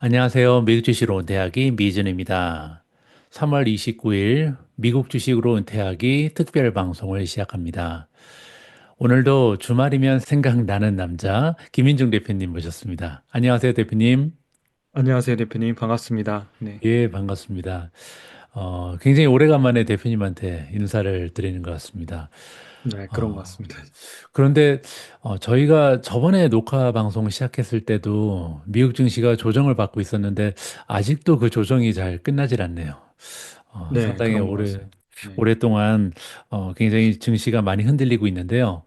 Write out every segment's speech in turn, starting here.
안녕하세요. 미국 주식으로 은퇴하기 미준입니다. 3월 29일 미국 주식으로 은퇴하기 특별 방송을 시작합니다. 오늘도 주말이면 생각나는 남자 김인중 대표님 모셨습니다. 안녕하세요, 대표님. 안녕하세요, 대표님. 반갑습니다. 네. 예, 반갑습니다. 굉장히 오래간만에 대표님한테 인사를 드리는 것 같습니다. 네, 그런 것 어, 같습니다. 그런데 저희가 저번에 녹화 방송 시작했을 때도 미국 증시가 조정을 받고 있었는데 아직도 그 조정이 잘 끝나질 않네요. 네, 상당히 그런 것 같습니다. 네. 오랫동안 굉장히 증시가 많이 흔들리고 있는데요.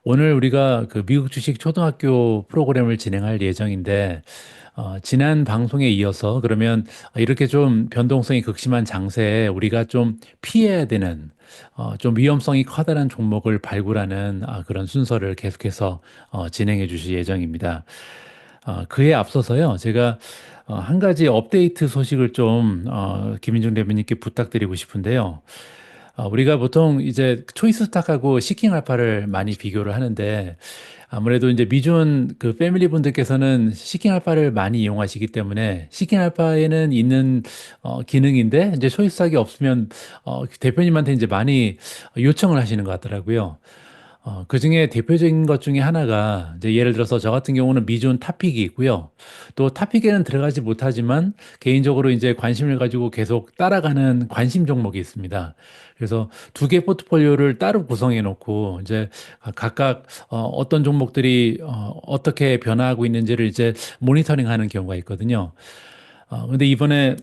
오늘 우리가 그 미국 주식 초등학교 프로그램을 진행할 예정인데 지난 방송에 이어서 그러면 이렇게 좀 변동성이 극심한 장세에 우리가 좀 피해야 되는 좀 위험성이 커다란 종목을 발굴하는 그런 순서를 계속해서 진행해 주실 예정입니다. 그에 앞서서요, 제가 한 가지 업데이트 소식을 좀 김인중 대표님께 부탁드리고 싶은데요. 우리가 보통 이제 초이스 스탁하고 시킹 알파를 많이 비교를 하는데 아무래도 이제 미준 그 패밀리 분들께서는 시킹 알파를 많이 이용하시기 때문에 시킹 알파에는 있는 기능인데 이제 초이스 스탁이 없으면 대표님한테 이제 많이 요청을 하시는 것 같더라고요. 그 중에 대표적인 것 중에 하나가 이제 예를 들어서 저 같은 경우는 미존 탑픽이 있고요. 또 탑픽에는 들어가지 못하지만 개인적으로 이제 관심을 가지고 계속 따라가는 관심 종목이 있습니다. 그래서 두 개 포트폴리오를 따로 구성해 놓고 이제 각각 어떤 종목들이 어떻게 변화하고 있는지를 이제 모니터링하는 경우가 있거든요. 근데 이번에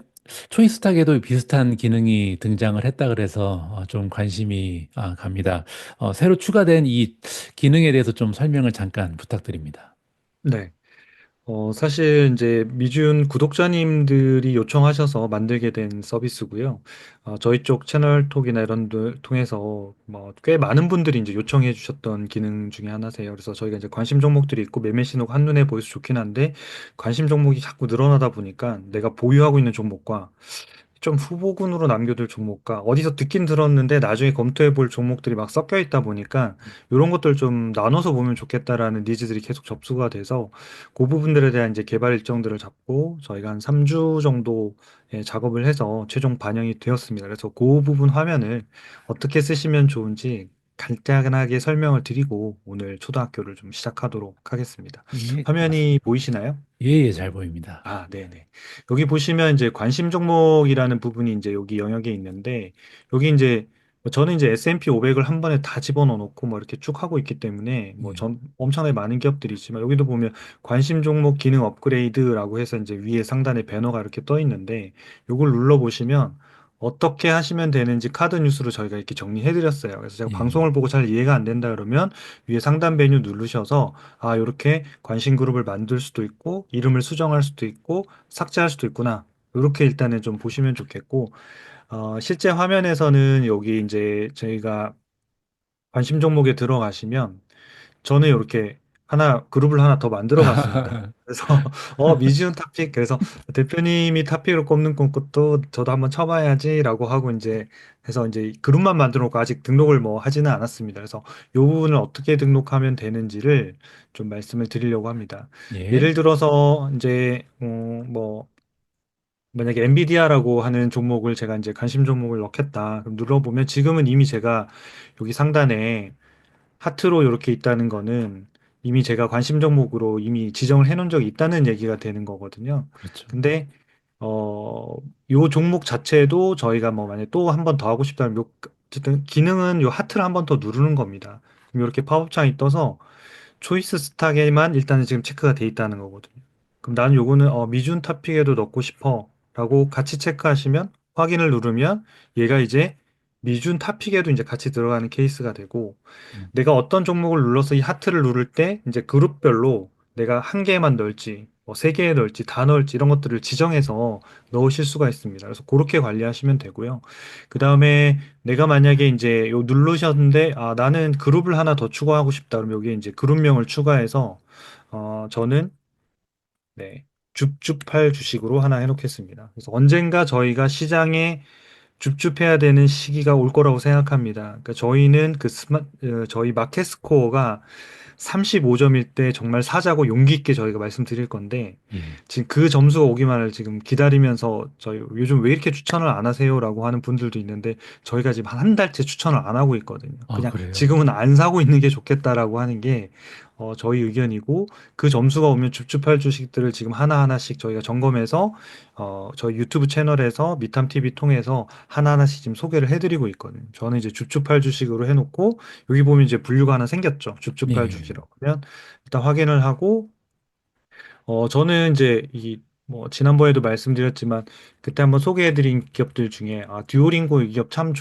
초이스탁에도 비슷한 기능이 등장을 했다 그래서 좀 관심이 갑니다. 새로 추가된 이 기능에 대해서 좀 설명을 잠깐 부탁드립니다. 네. 사실 이제 미준 구독자님들이 요청하셔서 만들게 된 서비스고요. 저희 쪽 채널톡이나 이런 데 통해서 뭐 꽤 많은 분들이 이제 요청해 주셨던 기능 중에 하나세요. 그래서 저희가 이제 관심 종목들이 있고 매매 신호가 한눈에 보여서 좋긴 한데 관심 종목이 자꾸 늘어나다 보니까 내가 보유하고 있는 종목과 좀 후보군으로 남겨둘 종목과 어디서 듣긴 들었는데 나중에 검토해 볼 종목들이 막 섞여 있다 보니까 이런 것들 좀 나눠서 보면 좋겠다라는 니즈들이 계속 접수가 돼서 그 부분들에 대한 이제 개발 일정들을 잡고 저희가 한 3주 정도 작업을 해서 최종 반영이 되었습니다. 그래서 그 부분 화면을 어떻게 쓰시면 좋은지 간단하게 설명을 드리고 오늘 초등학교를 좀 시작하도록 하겠습니다. 예, 화면이 고맙습니다. 보이시나요? 예, 예, 잘 보입니다. 아, 네네. 여기 보시면 이제 관심 종목이라는 부분이 이제 여기 영역에 있는데, 여기 이제 뭐 저는 이제 S&P 500을 한 번에 다 집어넣어 놓고 뭐 이렇게 쭉 하고 있기 때문에 뭐 예, 전 엄청나게 많은 기업들이 있지만 여기도 보면 관심 종목 기능 업그레이드라고 해서 이제 위에 상단에 배너가 이렇게 떠 있는데, 요걸 눌러 보시면 어떻게 하시면 되는지 카드 뉴스로 저희가 이렇게 정리해 드렸어요. 그래서 제가 예, 방송을 보고 잘 이해가 안 된다 그러면 위에 상단 메뉴 누르셔서 아, 이렇게 관심 그룹을 만들 수도 있고, 이름을 수정할 수도 있고, 삭제할 수도 있구나. 이렇게 일단은 좀 보시면 좋겠고, 실제 화면에서는 여기 이제 저희가 관심 종목에 들어가시면 저는 이렇게 그룹을 하나 더 만들어 봤습니다. 그래서, 미지훈 탑픽. 그래서 대표님이 탑픽을 꼽는 것도 저도 한번 쳐봐야지라고 하고 이제 해서 이제 그룹만 만들어 놓고 아직 등록을 뭐 하지는 않았습니다. 그래서 이 부분을 어떻게 등록하면 되는지를 좀 말씀을 드리려고 합니다. 예, 예를 들어서 이제, 뭐, 만약에 엔비디아라고 하는 종목을 제가 이제 관심 종목을 넣겠다. 그럼 눌러보면 지금은 이미 제가 여기 상단에 하트로 이렇게 있다는 거는 이미 제가 관심 종목으로 이미 지정을 해놓은 적이 있다는 얘기가 되는 거거든요. 그렇죠. 근데 요 종목 자체도 저희가 뭐 만약에 또 한 번 더 하고 싶다면 어쨌든 기능은 요 하트를 한 번 더 누르는 겁니다. 그럼 이렇게 팝업창이 떠서 초이스 스탁에만 일단은 지금 체크가 돼 있다는 거거든요. 그럼 나는 요거는 미준 탑픽에도 넣고 싶어 라고 같이 체크하시면 확인을 누르면 얘가 이제 미준 탑픽에도 이제 같이 들어가는 케이스가 되고 음, 내가 어떤 종목을 눌러서 이 하트를 누를 때 이제 그룹별로 내가 한 개만 넣을지 뭐 세 개 넣을지 다 넣을지 이런 것들을 지정해서 넣으실 수가 있습니다. 그래서 그렇게 관리하시면 되고요. 그 다음에 내가 만약에 이제 요 누르셨는데 나는 그룹을 하나 더 추가하고 싶다. 그럼 여기에 이제 그룹명을 추가해서 저는 네, 줍줍할 주식으로 하나 해놓겠습니다. 그래서 언젠가 저희가 시장에 줍줍해야 되는 시기가 올 거라고 생각합니다. 그러니까 저희는 저희 마켓 스코어가 35점일 때 정말 사자고 용기 있게 저희가 말씀드릴 건데, 예. 지금 그 점수가 오기만을 지금 기다리면서 저희 요즘 왜 이렇게 추천을 안 하세요라고 하는 분들도 있는데, 저희가 지금 한 달째 추천을 안 하고 있거든요. 아, 그냥 그래요? 지금은 안 사고 있는 게 좋겠다라고 하는 게 저희 의견이고, 그 점수가 오면 줍줍할 주식들을 지금 하나하나씩 저희가 점검해서 저희 유튜브 채널에서 미탐 TV 통해서 하나하나씩 지금 소개를 해드리고 있거든요. 저는 이제 줍줍할 주식으로 해놓고, 여기 보면 이제 분류가 하나 생겼죠. 줍줍할 예. 주식이라고 하면 일단 확인을 하고, 저는 이제 뭐 지난번에도 말씀드렸지만 그때 한번 소개해드린 기업들 중에 듀오링고 이 기업 참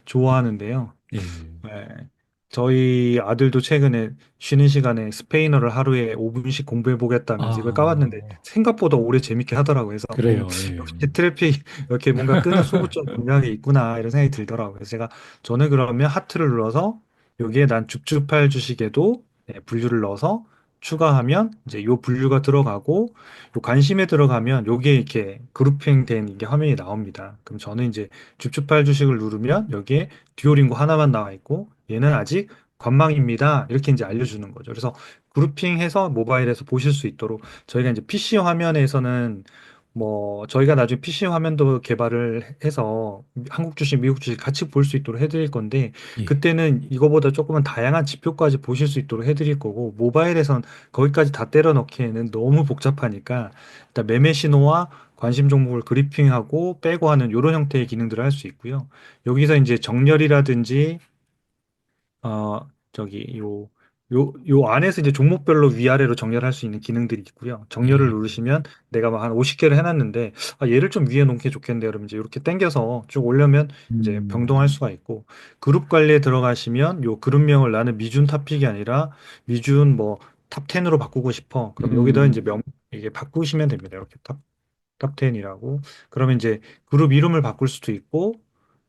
좋아하는데요. 예. 네. 저희 아들도 최근에 쉬는 시간에 스페인어를 하루에 5분씩 공부해 보겠다면서 이걸 까봤는데 아, 생각보다 오래 재밌게 하더라고요. 그래서 그래요. 예. 역시 트래픽 이렇게 뭔가 끄는 소구점 분명히 있구나 이런 생각이 들더라고요. 그래서 저는 그러면 하트를 눌러서 여기에 난 줍줍할 주식에도 분류를 넣어서 추가하면 이제 요 분류가 들어가고 요 관심에 들어가면 요게 이렇게 그룹핑된 이게 화면이 나옵니다. 그럼 저는 이제 줍줍할 주식을 누르면 여기에 듀오링고 하나만 나와 있고 얘는 아직 관망입니다. 이렇게 이제 알려주는 거죠. 그래서 그룹핑해서 모바일에서 보실 수 있도록 저희가 이제 PC 화면에서는 뭐 저희가 나중에 PC 화면도 개발을 해서 한국 주식, 미국 주식 같이 볼 수 있도록 해드릴 건데 예. 그때는 이거보다 조금은 다양한 지표까지 보실 수 있도록 해드릴 거고 모바일에선 거기까지 다 때려 넣기에는 너무 복잡하니까 일단 매매 신호와 관심 종목을 그리핑하고 빼고 하는 이런 형태의 기능들을 할 수 있고요. 여기서 이제 정렬이라든지 저기 요 안에서 이제 종목별로 위아래로 정렬할 수 있는 기능들이 있고요. 정렬을 예. 누르시면 내가 막 한 50개를 해놨는데 얘를 좀 위에 놓은 게 좋겠는데 그러면 이제 이렇게 당겨서 쭉 올려면 이제 음. 변동할 수가 있고 그룹 관리에 들어가시면 요 그룹명을 나는 미준 탑픽이 아니라 미준 뭐 탑 10으로 바꾸고 싶어. 그럼 여기다 이제 음. 이게 바꾸시면 됩니다. 이렇게 탑10이라고. 그러면 이제 그룹 이름을 바꿀 수도 있고,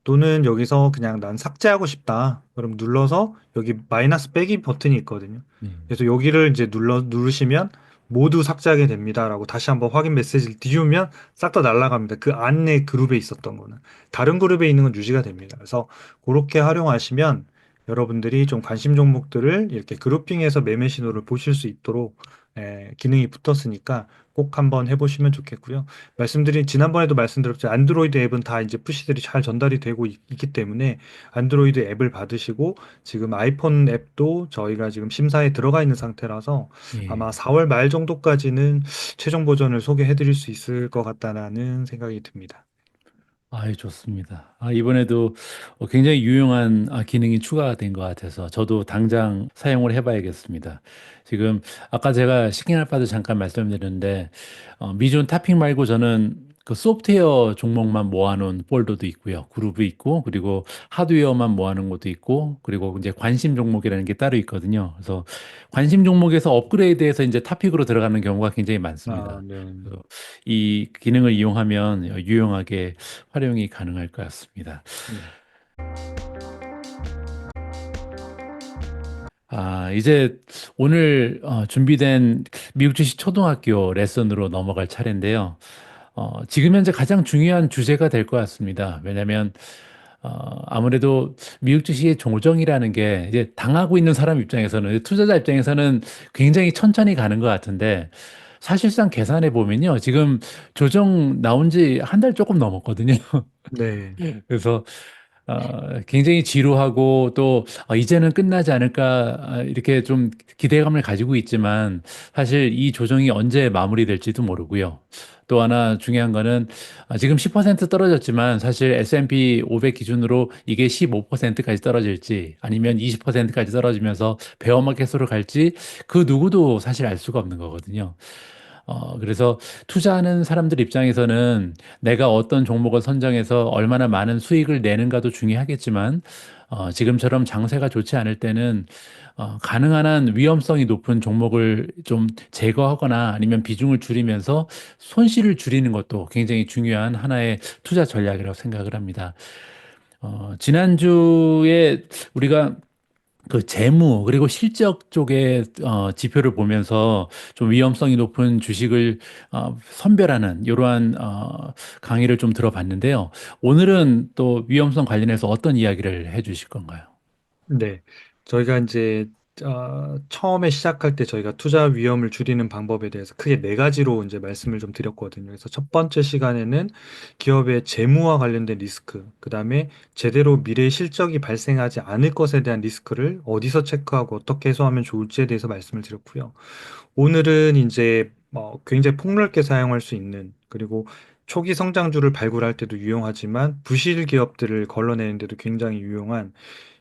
또는 여기서 그냥 난 삭제하고 싶다. 그럼 눌러서 여기 마이너스 빼기 버튼이 있거든요. 예. 그래서 여기를 이제 누르시면 모두 삭제하게 됩니다라고 다시 한번 확인 메시지를 띄우면 싹 다 날아갑니다. 그 안에 그룹에 있었던 거는. 다른 그룹에 있는 건 유지가 됩니다. 그래서 그렇게 활용하시면 여러분들이 좀 관심 종목들을 이렇게 그룹핑해서 매매 신호를 보실 수 있도록 기능이 붙었으니까 꼭 한번 해보시면 좋겠고요. 지난번에도 말씀드렸죠. 안드로이드 앱은 다 이제 푸시들이 잘 전달이 되고 기 때문에 안드로이드 앱을 받으시고 지금 아이폰 앱도 저희가 지금 심사에 들어가 있는 상태라서 아마 예. 4월 말 정도까지는 최종 버전을 소개해 드릴 수 있을 것 같다는 생각이 듭니다. 아이, 좋습니다. 이번에도 굉장히 유용한 기능이 추가된 것 같아서 저도 당장 사용을 해봐야겠습니다. 지금 아까 제가 시그널바도 잠깐 말씀드렸는데 미존 타핑 말고 저는 그 소프트웨어 종목만 모아놓은 폴더도 있고요. 그룹이 있고 그리고 하드웨어만 모아놓은 것도 있고 그리고 이제 관심 종목이라는 게 따로 있거든요. 그래서 관심 종목에서 업그레이드해서 이제 타픽으로 들어가는 경우가 굉장히 많습니다. 네. 그래서 이 기능을 이용하면 유용하게 활용이 가능할 것 같습니다. 네. 이제 오늘 준비된 미국 주식 초등학교 레슨으로 넘어갈 차례인데요. 지금 현재 가장 중요한 주제가 될 것 같습니다. 왜냐하면 아무래도 미국 주식의 조정이라는 게 이제 당하고 있는 사람 입장에서는 투자자 입장에서는 굉장히 천천히 가는 것 같은데 사실상 계산해 보면요. 지금 조정 나온 지 한 달 조금 넘었거든요. 네. 그래서 굉장히 지루하고 또 이제는 끝나지 않을까 이렇게 좀 기대감을 가지고 있지만 사실 이 조정이 언제 마무리될지도 모르고요. 또 하나 중요한 거는 지금 10% 떨어졌지만 사실 S&P 500 기준으로 이게 15%까지 떨어질지 아니면 20%까지 떨어지면서 베어마켓으로 갈지 그 누구도 사실 알 수가 없는 거거든요. 그래서 투자하는 사람들 입장에서는 내가 어떤 종목을 선정해서 얼마나 많은 수익을 내는가도 중요하겠지만, 지금처럼 장세가 좋지 않을 때는, 가능한 한 위험성이 높은 종목을 좀 제거하거나 아니면 비중을 줄이면서 손실을 줄이는 것도 굉장히 중요한 하나의 투자 전략이라고 생각을 합니다. 지난주에 우리가 그 재무 그리고 실적 쪽의 지표를 보면서 좀 위험성이 높은 주식을 선별하는 이러한 강의를 좀 들어봤는데요. 오늘은 또 위험성 관련해서 어떤 이야기를 해주실 건가요? 네. 저희가 이제 처음에 시작할 때 저희가 투자 위험을 줄이는 방법에 대해서 크게 네 가지로 이제 말씀을 좀 드렸거든요. 그래서 첫 번째 시간에는 기업의 재무와 관련된 리스크, 그 다음에 제대로 미래 실적이 발생하지 않을 것에 대한 리스크를 어디서 체크하고 어떻게 해소하면 좋을지에 대해서 말씀을 드렸고요. 오늘은 이제 굉장히 폭넓게 사용할 수 있는 그리고 초기 성장주를 발굴할 때도 유용하지만 부실 기업들을 걸러내는 데도 굉장히 유용한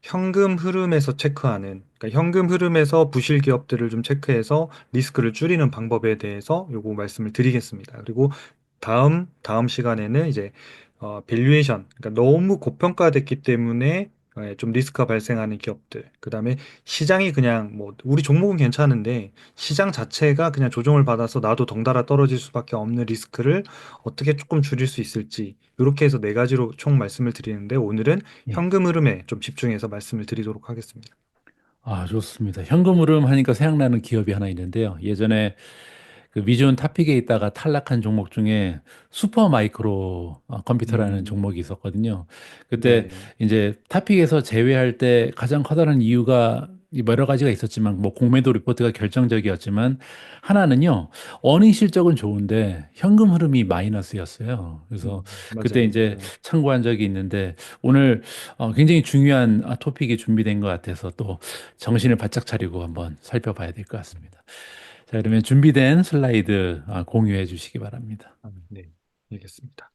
현금 흐름에서 체크하는 그러니까 현금 흐름에서 부실 기업들을 좀 체크해서 리스크를 줄이는 방법에 대해서 요거 말씀을 드리겠습니다. 그리고 다음 시간에는 이제 밸류에이션 그러니까 너무 고평가됐기 때문에 좀 리스크가 발생하는 기업들. 그다음에 시장이 그냥 뭐 우리 종목은 괜찮은데 시장 자체가 그냥 조정을 받아서 나도 덩달아 떨어질 수밖에 없는 리스크를 어떻게 조금 줄일 수 있을지 이렇게 해서 네 가지로 총 말씀을 드리는데 오늘은 예. 현금 흐름에 좀 집중해서 말씀을 드리도록 하겠습니다. 아, 좋습니다. 현금 흐름 하니까 생각나는 기업이 하나 있는데요. 예전에 그 미주온 탑픽에 있다가 탈락한 종목 중에 슈퍼 마이크로 컴퓨터라는 음, 종목이 있었거든요. 그때 네. 이제 탑픽에서 제외할 때 가장 커다란 이유가 이 여러 가지가 있었지만 뭐 공매도 리포트가 결정적이었지만 하나는요. 어닝 실적은 좋은데 현금 흐름이 마이너스였어요. 그래서 그때 맞아요. 이제 참고한 적이 있는데 오늘 굉장히 중요한 토픽이 준비된 것 같아서 또 정신을 바짝 차리고 한번 살펴봐야 될 것 같습니다. 자, 그러면 준비된 슬라이드 공유해 주시기 바랍니다. 네. 알겠습니다.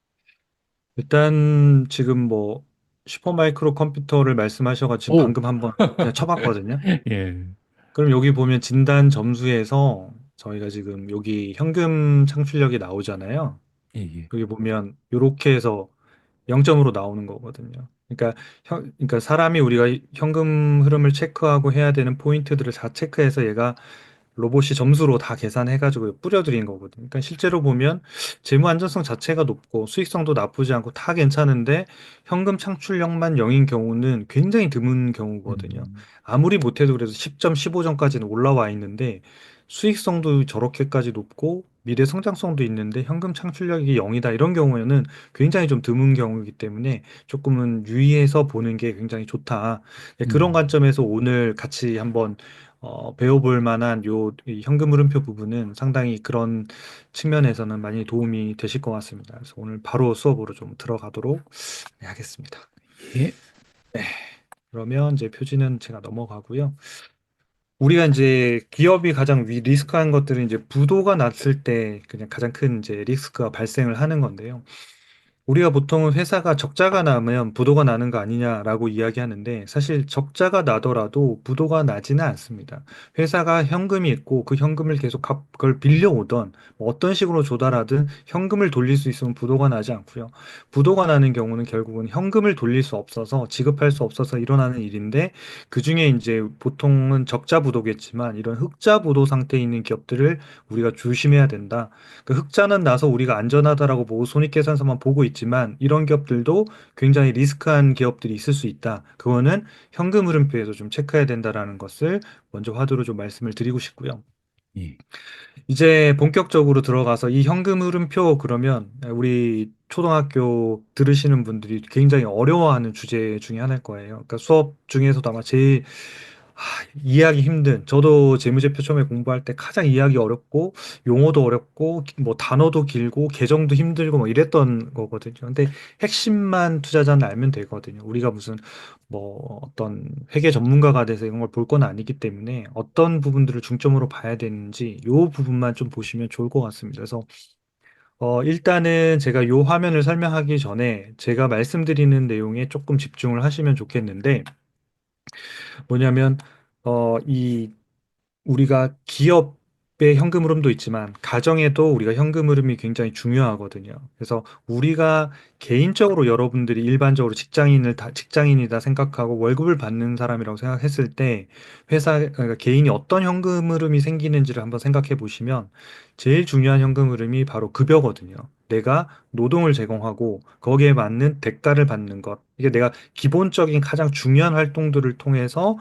일단 지금 뭐 슈퍼마이크로 컴퓨터를 말씀하셔가지고 오, 방금 한번 그냥 쳐봤거든요. 예, 그럼 여기 보면 진단 점수에서 저희가 지금 여기 현금 창출력이 나오잖아요. 예, 예. 여기 보면 이렇게 해서 0점으로 나오는 거거든요. 그러니까 사람이 우리가 현금 흐름을 체크하고 해야 되는 포인트들을 다 체크해서 얘가 로봇이 점수로 다 계산해가지고 뿌려드린 거거든요. 그러니까 실제로 보면 재무 안전성 자체가 높고 수익성도 나쁘지 않고 다 괜찮은데 현금 창출력만 0인 경우는 굉장히 드문 경우거든요. 음, 아무리 못해도 그래도 10점, 15점까지는 올라와 있는데 수익성도 저렇게까지 높고 미래 성장성도 있는데 현금 창출력이 0이다 이런 경우에는 굉장히 좀 드문 경우이기 때문에 조금은 유의해서 보는 게 굉장히 좋다. 네, 그런 음, 관점에서 오늘 같이 한번 배워볼 만한 이 현금 흐름표 부분은 상당히 그런 측면에서는 많이 도움이 되실 것 같습니다. 그래서 오늘 바로 수업으로 좀 들어가도록 하겠습니다. 예, 그러면 이제 표지는 제가 넘어가고요. 우리가 이제 기업이 가장 리스크한 것들은 이제 부도가 났을 때 그냥 가장 큰 이제 리스크가 발생을 하는 건데요. 우리가 보통은 회사가 적자가 나면 부도가 나는 거 아니냐라고 이야기하는데 사실 적자가 나더라도 부도가 나지는 않습니다. 회사가 현금이 있고 그 현금을 계속 그걸 빌려오던 뭐 어떤 식으로 조달하든 현금을 돌릴 수 있으면 부도가 나지 않고요. 부도가 나는 경우는 결국은 현금을 돌릴 수 없어서 지급할 수 없어서 일어나는 일인데 그중에 이제 보통은 적자 부도겠지만 이런 흑자 부도 상태에 있는 기업들을 우리가 조심해야 된다. 그 흑자는 나서 우리가 안전하다라고 보고 손익계산서만 보고 있지만 이런 기업들도 굉장히 리스크한 기업들이 있을 수 있다. 그거는 현금 흐름표에서 좀 체크해야 된다라는 것을 먼저 화두로 좀 말씀을 드리고 싶고요. 예, 이제 본격적으로 들어가서 이 현금 흐름표 그러면 우리 초등학교 들으시는 분들이 굉장히 어려워하는 주제 중에 하나일 거예요. 그러니까 수업 중에서도 아마 제일 이해하기 힘든 저도 재무제표 처음에 공부할 때 가장 이해하기 어렵고 용어도 어렵고 뭐 단어도 길고 계정도 힘들고 뭐 이랬던 거거든요. 근데 핵심만 투자자는 알면 되거든요. 우리가 무슨 뭐 어떤 회계 전문가가 돼서 이런 걸 볼 건 아니기 때문에 어떤 부분들을 중점으로 봐야 되는지 요 부분만 좀 보시면 좋을 것 같습니다. 그래서 일단은 제가 요 화면을 설명하기 전에 제가 말씀드리는 내용에 조금 집중을 하시면 좋겠는데 뭐냐면 이 우리가 기업의 현금 흐름도 있지만 가정에도 우리가 현금 흐름이 굉장히 중요하거든요. 그래서 우리가 개인적으로 여러분들이 일반적으로 직장인이다 생각하고 월급을 받는 사람이라고 생각했을 때 그러니까 개인이 어떤 현금 흐름이 생기는지를 한번 생각해 보시면 제일 중요한 현금 흐름이 바로 급여거든요. 내가 노동을 제공하고 거기에 맞는 대가를 받는 것. 이게 내가 기본적인 가장 중요한 활동들을 통해서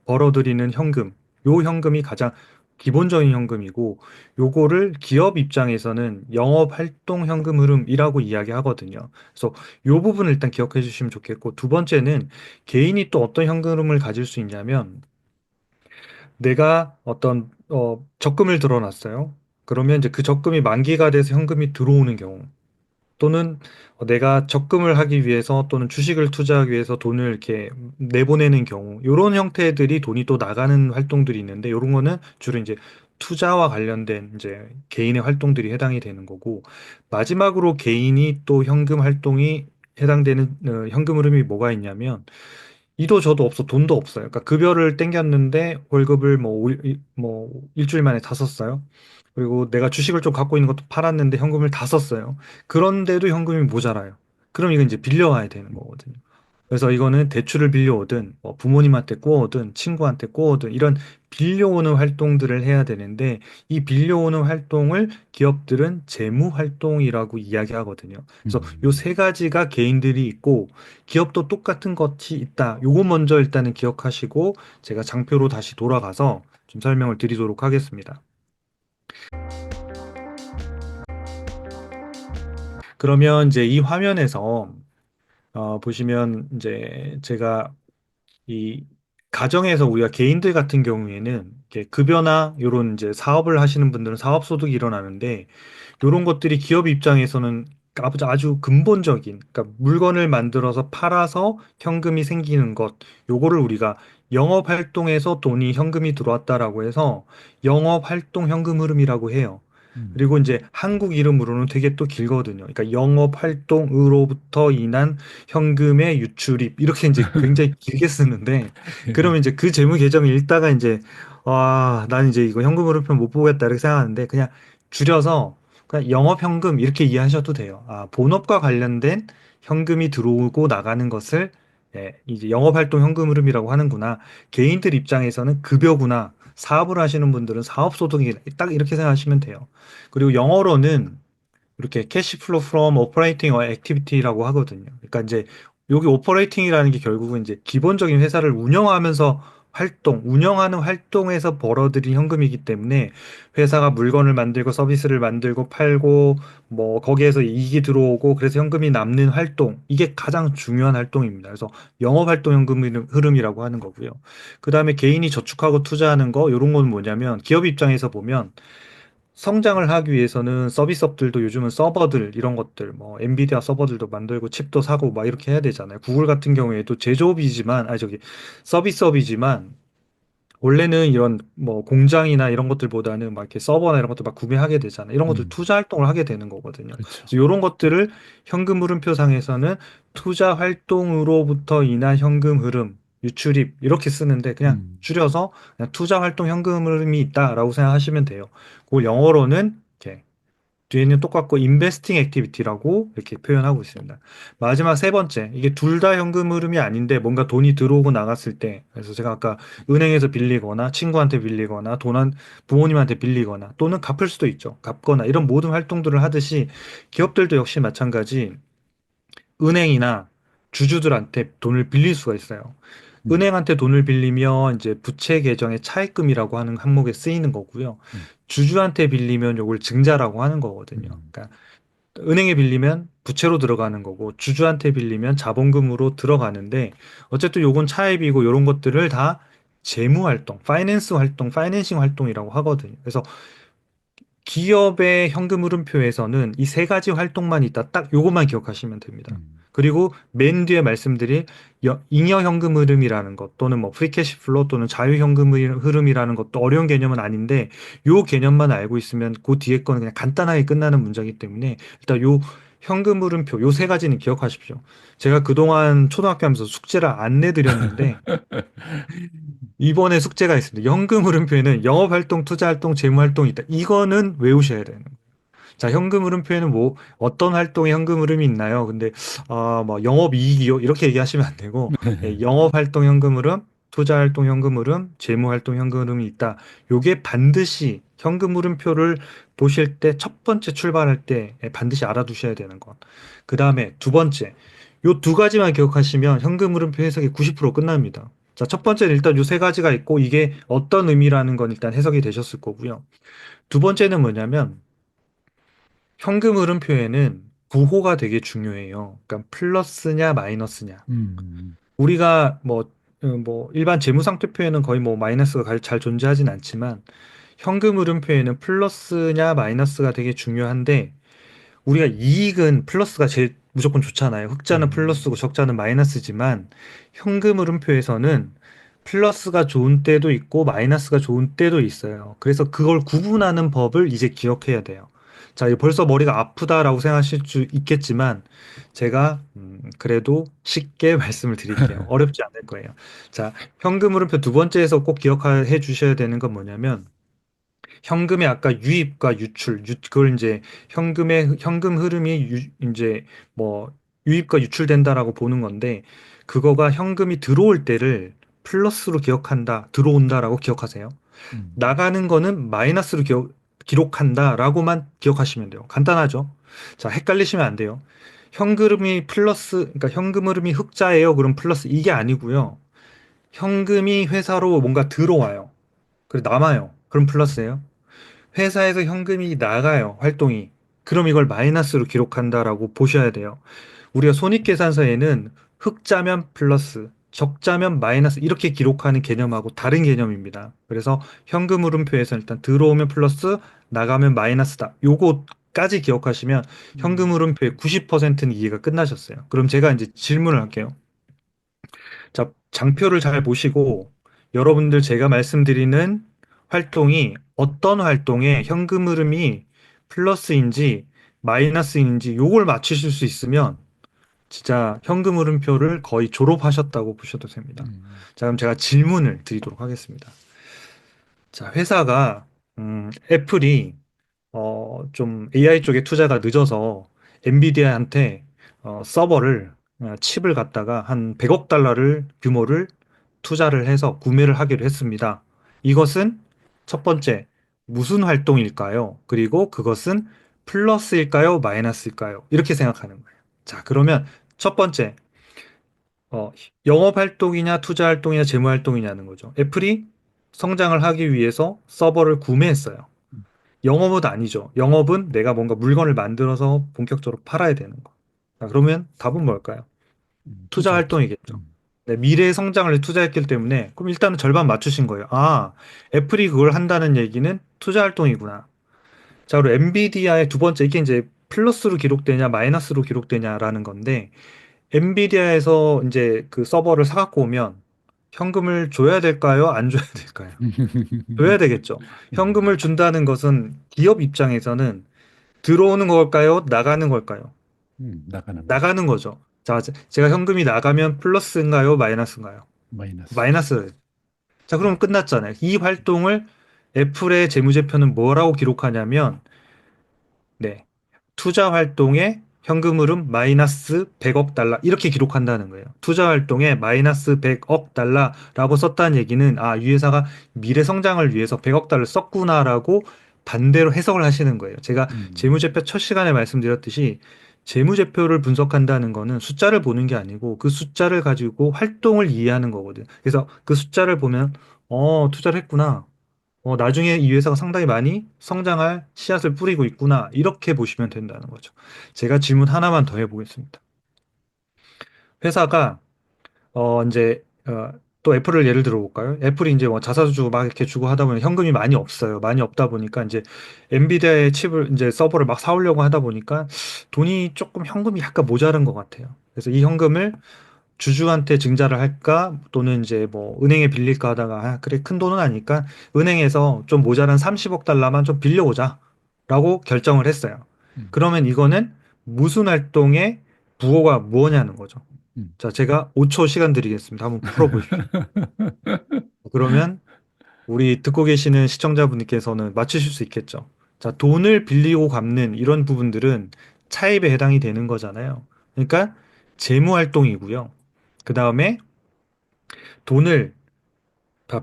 벌어들이는 현금. 요 현금이 가장 기본적인 현금이고 요거를 기업 입장에서는 영업 활동 현금 흐름이라고 이야기하거든요. 그래서 요 부분을 일단 기억해 주시면 좋겠고 두 번째는 개인이 또 어떤 현금 흐름을 가질 수 있냐면 내가 어떤 적금을 들어놨어요. 그러면 이제 그 적금이 만기가 돼서 현금이 들어오는 경우 또는 내가 적금을 하기 위해서 또는 주식을 투자하기 위해서 돈을 이렇게 내보내는 경우 이런 형태들이 돈이 또 나가는 활동들이 있는데 이런 거는 주로 이제 투자와 관련된 이제 개인의 활동들이 해당이 되는 거고 마지막으로 개인이 또 현금 활동이 해당되는 현금 흐름이 뭐가 있냐면 이도 저도 없어 돈도 없어요. 그러니까 급여를 땡겼는데 월급을 뭐 일주일 만에 다 썼어요. 그리고 내가 주식을 좀 갖고 있는 것도 팔았는데 현금을 다 썼어요. 그런데도 현금이 모자라요. 그럼 이건 이제 빌려와야 되는 거거든요. 그래서 이거는 대출을 빌려오든 뭐 부모님한테 꼬오든 친구한테 꼬오든 이런 빌려오는 활동들을 해야 되는데 이 빌려오는 활동을 기업들은 재무 활동이라고 이야기하거든요. 그래서 요 음. 세 가지가 개인들이 있고 기업도 똑같은 것이 있다. 요거 먼저 일단은 기억하시고 제가 장표로 다시 돌아가서 좀 설명을 드리도록 하겠습니다. 그러면 이제 이 화면에서 보시면 이제 제가 이 가정에서 우리가 개인들 같은 경우에는 이렇게 급여나 요런 이제 사업을 하시는 분들은 사업 소득이 일어나는데 요런 것들이 기업 입장에서는 아주 근본적인 그러니까 물건을 만들어서 팔아서 현금이 생기는 것 요거를 우리가 영업 활동에서 돈이 현금이 들어왔다라고 해서 영업 활동 현금 흐름이라고 해요. 음. 그리고 이제 한국 이름으로는 되게 또 길거든요. 그러니까 영업 활동으로부터 인한 현금의 유출입 이렇게 이제 굉장히 길게 쓰는데 그러면 이제 그 재무 계정을 읽다가 이제 난 이제 이거 현금 흐름표 못 보겠다 이렇게 생각하는데 그냥 줄여서 그냥 영업 현금 이렇게 이해하셔도 돼요. 본업과 관련된 현금이 들어오고 나가는 것을 이제 영업 활동 현금 흐름이라고 하는구나. 개인들 입장에서는 급여구나. 사업을 하시는 분들은 사업 소득이 딱 이렇게 생각하시면 돼요. 그리고 영어로는 이렇게 캐시 플로우 프롬 오퍼레이팅 어 액티비티라고 하거든요. 그러니까 이제 여기 오퍼레이팅이라는 게 결국은 이제 기본적인 회사를 운영하면서 운영하는 활동에서 벌어들인 현금이기 때문에 회사가 물건을 만들고 서비스를 만들고 팔고 뭐 거기에서 이익이 들어오고 그래서 현금이 남는 활동 이게 가장 중요한 활동입니다. 그래서 영업 활동 현금 흐름이라고 하는 거고요. 그다음에 개인이 저축하고 투자하는 거 이런 건 뭐냐면 기업 입장에서 보면 성장을 하기 위해서는 서비스업들도 요즘은 서버들 이런 것들 뭐 엔비디아 서버들도 만들고 칩도 사고 막 이렇게 해야 되잖아요. 구글 같은 경우에도 제조업이지만 아니 저기 서비스업이지만 원래는 이런 뭐 공장이나 이런 것들보다는 막 이렇게 서버나 이런 것들 막 구매하게 되잖아요. 이런 것들 음. 투자 활동을 하게 되는 거거든요. 그렇죠. 그래서 이런 것들을 현금 흐름표상에서는 투자 활동으로부터 인한 현금 흐름, 유출입 이렇게 쓰는데 그냥 음. 줄여서 그냥 투자 활동 현금 흐름이 있다라고 생각하시면 돼요. 그걸 영어로는 이렇게 뒤에는 똑같고 investing activity라고 이렇게 표현하고 있습니다. 마지막 세 번째, 이게 둘 다 현금 흐름이 아닌데 뭔가 돈이 들어오고 나갔을 때, 그래서 제가 아까 은행에서 빌리거나 친구한테 빌리거나 돈한 부모님한테 빌리거나 또는 갚을 수도 있죠. 갚거나 이런 모든 활동들을 하듯이 기업들도 역시 마찬가지 은행이나 주주들한테 돈을 빌릴 수가 있어요. 음. 은행한테 돈을 빌리면 이제 부채 계정의 차입금이라고 하는 항목에 쓰이는 거고요. 음. 주주한테 빌리면 요걸 증자라고 하는 거거든요. 음. 그러니까 은행에 빌리면 부채로 들어가는 거고 주주한테 빌리면 자본금으로 들어가는데 어쨌든 요건 차입이고 요런 것들을 다 재무 활동, 파이낸스 활동, 파이낸싱 활동이라고 하거든요. 그래서 기업의 현금 흐름표에서는 이 세 가지 활동만 있다. 딱 요것만 기억하시면 됩니다. 음. 그리고 맨 뒤에 말씀드린 잉여 현금 흐름이라는 것 또는 뭐 프리캐시 플로 또는 자유 현금 흐름이라는 것도 어려운 개념은 아닌데 요 개념만 알고 있으면 그 뒤에 거는 그냥 간단하게 끝나는 문제이기 때문에 일단 요 현금 흐름표 요 세 가지는 기억하십시오. 제가 그동안 초등학교 하면서 숙제를 안 내드렸는데 이번에 숙제가 있습니다. 현금 흐름표에는 영업활동, 투자활동, 재무활동이 있다. 이거는 외우셔야 돼요. 자, 현금 흐름표에는 뭐 어떤 활동에 현금 흐름이 있나요? 근데 뭐 영업 이익이요 이렇게 얘기하시면 안 되고 영업 활동 현금 흐름, 투자 활동 현금 흐름, 재무 활동 현금 흐름이 있다. 요게 반드시 현금 흐름표를 보실 때 첫 번째 출발할 때 반드시 알아두셔야 되는 것. 그다음에 두 번째 요 두 가지만 기억하시면 현금 흐름표 해석이 90% 끝납니다. 자, 첫 번째는 일단 요 세 가지가 있고 이게 어떤 의미라는 건 일단 해석이 되셨을 거고요. 두 번째는 뭐냐면 현금 흐름표에는 구호가 되게 중요해요. 그러니까 플러스냐 마이너스냐. 음. 우리가 뭐 뭐 일반 재무상태표에는 거의 뭐 마이너스가 잘 존재하진 않지만 현금 흐름표에는 플러스냐 마이너스가 되게 중요한데 우리가 이익은 플러스가 제일 무조건 좋잖아요. 흑자는 플러스고 음, 적자는 마이너스지만 현금 흐름표에서는 플러스가 좋은 때도 있고 마이너스가 좋은 때도 있어요. 그래서 그걸 구분하는 법을 이제 기억해야 돼요. 자, 이거 벌써 머리가 아프다라고 생각하실 수 있겠지만 제가 그래도 쉽게 말씀을 드릴게요. 어렵지 않을 거예요. 자, 현금 흐름표 두 번째에서 꼭 기억해 주셔야 되는 건 뭐냐면 현금의 아까 유입과 유출, 그걸 이제 현금 흐름이 이제 뭐 유입과 유출된다라고 보는 건데 그거가 현금이 들어올 때를 플러스로 기억한다, 들어온다라고 기억하세요. 음, 나가는 거는 마이너스로 기록한다라고만 기억하시면 돼요. 간단하죠? 자, 헷갈리시면 안 돼요. 현금이 플러스, 그러니까 현금 흐름이 흑자예요. 그럼 플러스 이게 아니고요. 현금이 회사로 뭔가 들어와요. 그리고 남아요. 그럼 플러스예요. 회사에서 현금이 나가요, 활동이. 그럼 이걸 마이너스로 기록한다라고 보셔야 돼요. 우리가 손익계산서에는 흑자면 플러스, 적자면 마이너스 이렇게 기록하는 개념하고 다른 개념입니다. 그래서 현금 흐름표에서 일단 들어오면 플러스, 나가면 마이너스다. 요거까지 기억하시면 현금 음, 흐름표의 90%는 이해가 끝나셨어요. 그럼 제가 이제 질문을 할게요. 자, 장표를 잘 보시고 여러분들 제가 말씀드리는 활동이 어떤 활동에 현금 흐름이 플러스인지 마이너스인지 요걸 맞추실 수 있으면 진짜 현금 흐름표를 거의 졸업하셨다고 보셔도 됩니다. 음, 자, 그럼 제가 질문을 드리도록 하겠습니다. 자, 회사가 애플이 좀 AI 쪽에 투자가 늦어서 엔비디아한테 서버를 칩을 갖다가 한 100억 달러를 규모를 투자를 해서 구매를 하기로 했습니다. 이것은 첫 번째, 무슨 활동일까요? 그리고 그것은 플러스일까요? 마이너스일까요? 이렇게 생각하는 거예요. 자, 그러면 첫 번째, 어, 영업 활동이냐, 투자 활동이냐, 재무 활동이냐는 거죠. 애플이 성장을 하기 위해서 서버를 구매했어요. 영업은 아니죠. 영업은 내가 뭔가 물건을 만들어서 본격적으로 팔아야 되는 거. 자, 그러면 답은 뭘까요? 투자 투자죠. 활동이겠죠. 네, 미래의 성장을 투자했기 때문에 그럼 일단은 절반 맞추신 거예요. 아, 애플이 그걸 한다는 얘기는 투자 활동이구나. 자, 그리고 엔비디아의 두 번째 이게 이제 플러스로 기록되냐 마이너스로 기록되냐라는 건데 엔비디아에서 이제 그 서버를 사갖고 오면 현금을 줘야 될까요? 안 줘야 될까요? 줘야 되겠죠. 음, 현금을 준다는 것은 기업 입장에서는 들어오는 걸까요? 나가는 걸까요? 나가는 거죠. 나가는 거죠. 자, 제가 현금이 나가면 플러스인가요? 마이너스인가요? 마이너스죠. 마이너스. 자, 그럼 끝났잖아요. 이 활동을 애플의 재무제표는 뭐라고 기록하냐면, 네. 투자 활동에 현금 흐름 마이너스 100억 달러. 이렇게 기록한다는 거예요. 투자 활동에 마이너스 100억 달러라고 썼다는 얘기는, 아, 이 회사가 미래 성장을 위해서 100억 달러를 썼구나라고 반대로 해석을 하시는 거예요. 제가 음, 재무제표 첫 시간에 말씀드렸듯이, 재무제표를 분석한다는 거는 숫자를 보는 게 아니고 그 숫자를 가지고 활동을 이해하는 거거든. 그래서 그 숫자를 보면, 투자를 했구나. 나중에 이 회사가 상당히 많이 성장할 씨앗을 뿌리고 있구나. 이렇게 보시면 된다는 거죠. 제가 질문 하나만 더 해보겠습니다. 회사가, 이제, 또 애플을 예를 들어 볼까요? 애플이 이제 뭐 자사주 막 이렇게 주고 하다 보니 현금이 많이 없어요. 많이 없다 보니까 이제 엔비디아의 칩을, 이제 서버를 막 사오려고 하다 보니까 돈이 조금 현금이 약간 모자란 것 같아요. 그래서 이 현금을 주주한테 증자를 할까 또는 이제 뭐 은행에 빌릴까 하다가 그래 큰 돈은 아니까 은행에서 좀 모자란 30억 달러만 좀 빌려오자 라고 결정을 했어요. 음, 그러면 이거는 무슨 활동의 부호가 무엇냐는 거죠. 음. 자, 제가 5초 시간 드리겠습니다. 한번 풀어보십시오. 그러면 우리 듣고 계시는 시청자분께서는 맞추실 수 있겠죠. 자, 돈을 빌리고 갚는 이런 부분들은 차입에 해당이 되는 거잖아요. 그러니까 재무 활동이고요. 그 다음에 돈을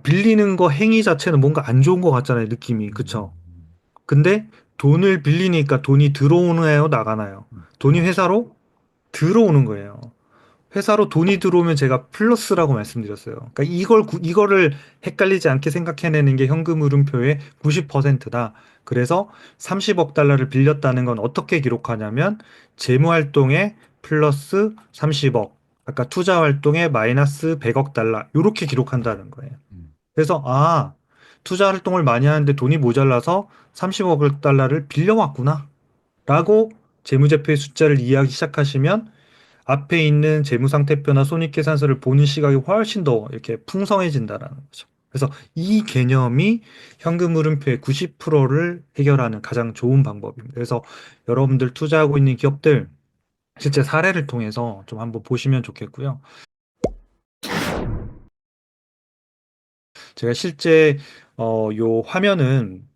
빌리는 거 행위 자체는 뭔가 안 좋은 것 같잖아요, 느낌이. 그쵸? 음, 근데 돈을 빌리니까 돈이 들어오나요, 나가나요? 돈이 들어오죠. 회사로 들어오는 거예요. 회사로 돈이 들어오면 제가 플러스라고 말씀드렸어요. 그러니까 이거를 헷갈리지 않게 생각해내는 게 현금 흐름표의 90%다. 그래서 30억 달러를 빌렸다는 건 어떻게 기록하냐면 재무 활동에 플러스 30억. 아까 투자 활동에 마이너스 100억 달러 이렇게 기록한다는 거예요. 음, 그래서 투자 활동을 많이 하는데 돈이 모자라서 30억 달러를 빌려왔구나 라고 재무제표의 숫자를 이해하기 시작하시면 앞에 있는 재무상태표나 손익계산서를 보는 시각이 훨씬 더 이렇게 풍성해진다라는 거죠. 그래서 이 개념이 현금 흐름표의 90%를 해결하는 가장 좋은 방법입니다. 그래서 여러분들 투자하고 있는 기업들 실제 사례를 통해서 좀 한번 보시면 좋겠고요. 제가 실제 요 화면은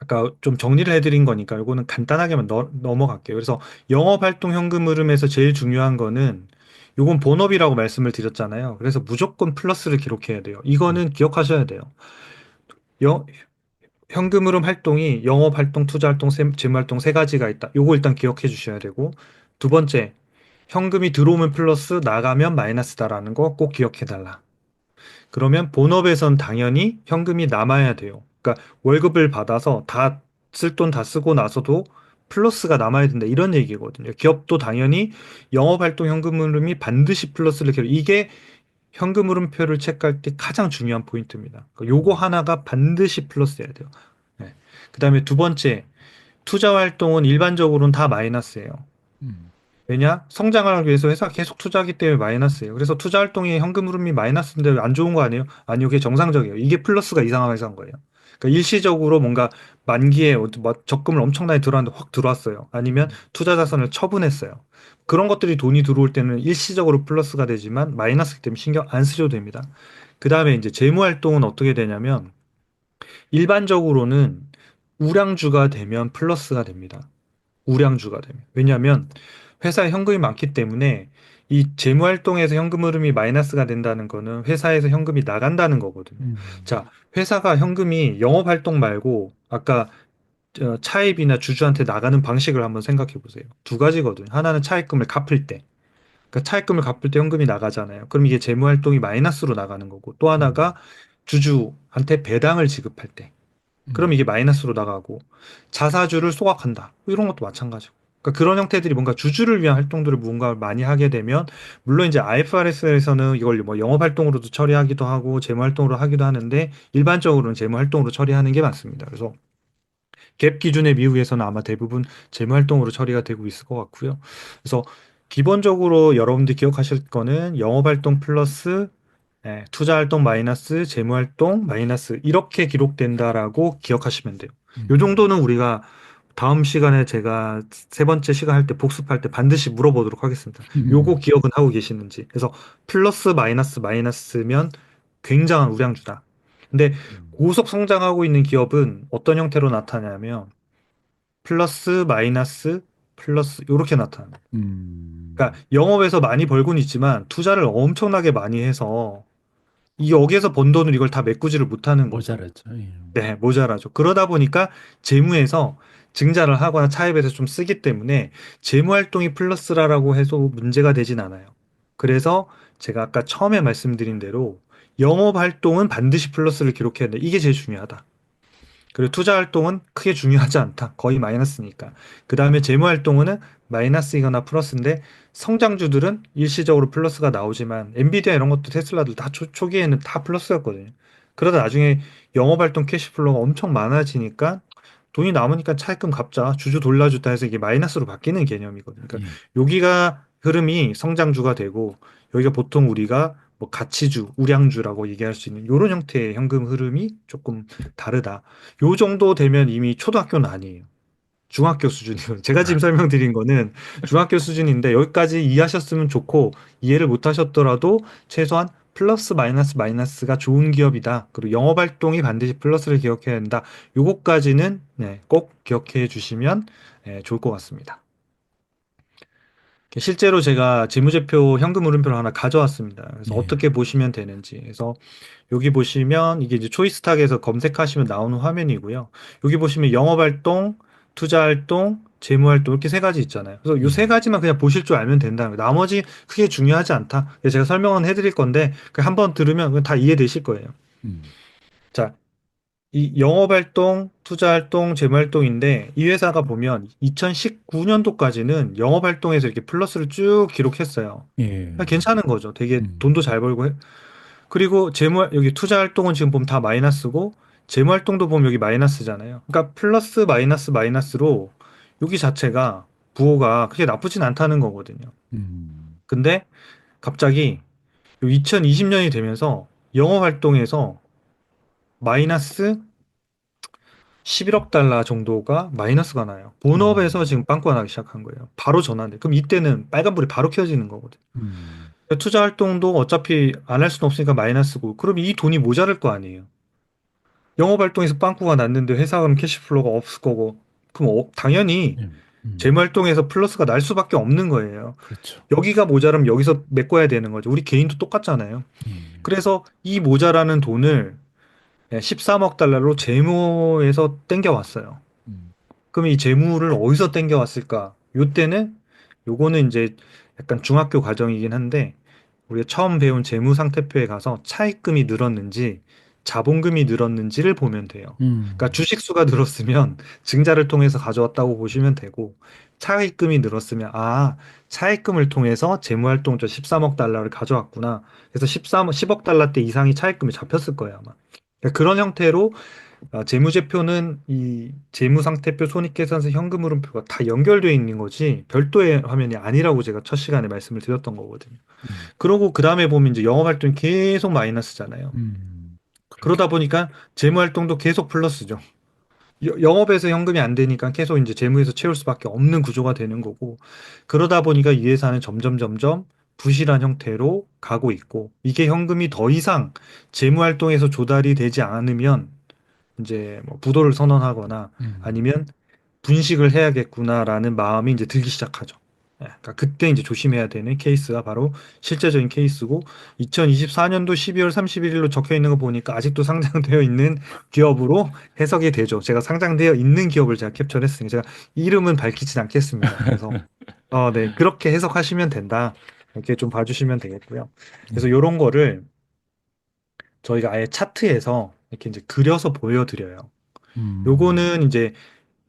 아까 좀 정리를 해드린 거니까 이거는 간단하게만 넘어갈게요. 그래서 영업활동 현금 흐름에서 제일 중요한 거는 요건 본업이라고 말씀을 드렸잖아요. 그래서 무조건 플러스를 기록해야 돼요. 음, 이거는 기억하셔야 돼요. 영, 현금 흐름 활동이 영업활동, 투자활동, 재무활동 세 가지가 있다. 요거 일단 기억해 주셔야 되고 두 번째, 현금이 들어오면 플러스 나가면 마이너스다라는 거 꼭 기억해 달라. 그러면 본업에선 당연히 현금이 남아야 돼요. 그러니까 월급을 받아서 다 쓸 돈 다 쓰고 나서도 플러스가 남아야 된다. 이런 얘기거든요. 기업도 당연히 영업활동 현금 흐름이 반드시 플러스를 기록. 이게 현금 흐름표를 체크할 때 가장 중요한 포인트입니다. 그러니까 요거 음, 하나가 반드시 플러스여야 돼요. 네. 그다음에 두 번째, 투자 활동은 일반적으로는 다 마이너스예요. 음, 왜냐? 성장을 하기 위해서 회사가 계속 투자하기 때문에 마이너스예요. 그래서 투자 활동이 현금 흐름이 마이너스인데 왜 안 좋은 거 아니에요? 아니요, 그게 정상적이에요. 이게 플러스가 이상하게 한 거예요. 그러니까 일시적으로 뭔가 만기에 뭐 적금을 엄청나게 들어왔는데 확 들어왔어요. 아니면 투자 자산을 처분했어요. 그런 것들이 돈이 들어올 때는 일시적으로 플러스가 되지만 마이너스 때문에 신경 안 쓰셔도 됩니다. 그 다음에 이제 재무 활동은 어떻게 되냐면 일반적으로는 우량주가 되면 플러스가 됩니다. 우량주가 되면. 왜냐하면 회사에 현금이 많기 때문에 이 재무 활동에서 현금 흐름이 마이너스가 된다는 거는 회사에서 현금이 나간다는 거거든요. 음, 자, 회사가 현금이 영업 활동 말고 아까 차입이나 주주한테 나가는 방식을 한번 생각해 보세요. 두 가지거든요. 하나는 차입금을 갚을 때. 그러니까 차입금을 갚을 때 현금이 나가잖아요. 그럼 이게 재무 활동이 마이너스로 나가는 거고 또 하나가 음, 주주한테 배당을 지급할 때. 그럼 음, 이게 마이너스로 나가고 자사주를 소각한다. 뭐 이런 것도 마찬가지고. 그러니까 그런 형태들이 뭔가 주주를 위한 활동들을 뭔가 많이 하게 되면 물론 이제 IFRS에서는 이걸 뭐 영업 활동으로도 처리하기도 하고 재무 활동으로 하기도 하는데 일반적으로는 재무 활동으로 처리하는 게 맞습니다. 그래서 갭 기준의 미국에서는 아마 대부분 재무 활동으로 처리가 되고 있을 것 같고요. 그래서 기본적으로 여러분들이 기억하실 거는 영업 활동 플러스 투자 활동 마이너스, 재무 활동 마이너스 이렇게 기록된다라고 기억하시면 돼요. 요 음, 정도는 우리가 다음 시간에 제가 세 번째 시간 할 때 복습할 때 반드시 물어보도록 하겠습니다. 요거 음, 기억은 하고 계시는지. 그래서 플러스 마이너스 마이너스면 굉장한 우량주다. 근데 음, 고속 성장하고 있는 기업은 어떤 형태로 나타나냐면 플러스 마이너스 플러스 이렇게 나타납니다. 그러니까 음. 영업에서 많이 벌고는 있지만 투자를 엄청나게 많이 해서 이 여기에서 번 돈을 이걸 다 메꾸지를 못하는 거죠. 모자랐죠. 예. 네, 모자라죠. 그러다 보니까 재무에서 증자를 하거나 차입해서 좀 쓰기 때문에 재무 활동이 플러스라고 해서 문제가 되진 않아요. 그래서 제가 아까 처음에 말씀드린 대로 영업 활동은 반드시 플러스를 기록해야 돼. 이게 제일 중요하다. 그리고 투자 활동은 크게 중요하지 않다. 거의 마이너스니까. 그 다음에 재무 활동은 마이너스이거나 플러스인데 성장주들은 일시적으로 플러스가 나오지만 엔비디아 이런 것도 테슬라도 다 초기에는 다 플러스였거든요. 그러다 나중에 영업 활동 캐시플로우가 엄청 많아지니까 돈이 남으니까 차입금 갚자. 주주 돌려주다 해서 이게 마이너스로 바뀌는 개념이거든요. 그러니까 예. 여기가 흐름이 성장주가 되고 여기가 보통 우리가 뭐 가치주, 우량주라고 얘기할 수 있는 이런 형태의 현금 흐름이 조금 다르다. 요 정도 되면 이미 초등학교는 아니에요. 중학교 수준이에요. 제가 지금 설명드린 거는 중학교 수준인데 여기까지 이해하셨으면 좋고 이해를 못 하셨더라도 최소한 플러스 마이너스 마이너스가 좋은 기업이다. 그리고 영업 활동이 반드시 플러스를 기억해야 된다. 요거까지는 꼭 기억해 주시면 좋을 것 같습니다. 실제로 제가 재무제표 현금 흐름표를 하나 가져왔습니다. 그래서 예. 어떻게 보시면 되는지. 그래서 여기 보시면 이게 이제 초이스탁에서 검색하시면 나오는 화면이고요. 여기 보시면 영업활동, 투자활동, 재무활동 이렇게 세 가지 있잖아요. 그래서 이 세 예. 가지만 그냥 보실 줄 알면 된다는 거예요. 나머지 크게 중요하지 않다. 그래서 제가 설명은 해드릴 건데 한번 들으면 다 이해되실 거예요. 음, 자, 이 영업활동, 투자활동, 재무활동인데 이 회사가 보면 2019년도까지는 영업활동에서 이렇게 플러스를 쭉 기록했어요. 예. 괜찮은 거죠. 되게 음. 돈도 잘 벌고 그리고 여기 투자활동은 지금 보면 다 마이너스고 재무활동도 보면 여기 마이너스잖아요. 그러니까 플러스 마이너스 마이너스로 여기 자체가 부호가 그렇게 나쁘진 않다는 거거든요. 음. 근데 갑자기 2020년이 되면서 영업활동에서 마이너스 11억 달러 정도가 마이너스가 나요. 어. 본업에서 지금 빵꾸가 나기 시작한 거예요. 바로 전환돼. 그럼 이때는 빨간불이 바로 켜지는 거거든. 음. 투자 활동도 어차피 안 할 수는 없으니까 마이너스고, 그럼 이 돈이 모자랄 거 아니에요. 영업 활동에서 빵꾸가 났는데 회사 그럼 캐시플로우가 없을 거고, 그럼 당연히 음. 재무 음. 활동에서 플러스가 날 수밖에 없는 거예요. 그렇죠. 여기가 모자라면 여기서 메꿔야 되는 거죠. 우리 개인도 똑같잖아요. 예. 그래서 이 모자라는 돈을 13억 달러로 재무에서 땡겨왔어요. 음. 그럼 이 재무를 어디서 땡겨왔을까? 요때는 요거는 이제 약간 중학교 과정이긴 한데 우리가 처음 배운 재무상태표에 가서 차입금이 늘었는지 자본금이 늘었는지를 보면 돼요. 그러니까 음. 주식수가 늘었으면 증자를 통해서 가져왔다고 보시면 되고 차입금이 늘었으면 차입금을 통해서 재무활동자 13억 달러를 가져왔구나. 그래서 10억 달러대 이상이 차입금이 잡혔을 거예요, 아마. 그러니까 그런 형태로 재무제표는 이 재무상태표, 손익계산서, 현금흐름표가 다 연결되어 있는 거지 별도의 화면이 아니라고 제가 첫 시간에 말씀을 드렸던 거거든요. 음. 그러고 그 다음에 보면 이제 영업활동이 계속 마이너스잖아요. 그렇게. 그러다 보니까 재무활동도 계속 플러스죠. 영업에서 현금이 안 되니까 계속 이제 재무에서 채울 수밖에 없는 구조가 되는 거고, 그러다 보니까 이 회사는 점점 점점 부실한 형태로 가고 있고, 이게 현금이 더 이상 재무활동에서 조달이 되지 않으면 이제 뭐 부도를 선언하거나 음. 아니면 분식을 해야겠구나라는 마음이 이제 들기 시작하죠. 그러니까 그때 이제 조심해야 되는 케이스가 바로 실제적인 케이스고 2024년도 12월 31일로 적혀 있는 거 보니까 아직도 상장되어 있는 기업으로 해석이 되죠. 제가 상장되어 있는 기업을 제가 캡처를 했으니까 제가 이름은 밝히진 않겠습니다. 그래서 네, 그렇게 해석하시면 된다. 이렇게 좀 봐주시면 되겠고요. 그래서 예. 이런 거를 저희가 아예 차트에서 이렇게 이제 그려서 보여드려요. 음. 요거는 이제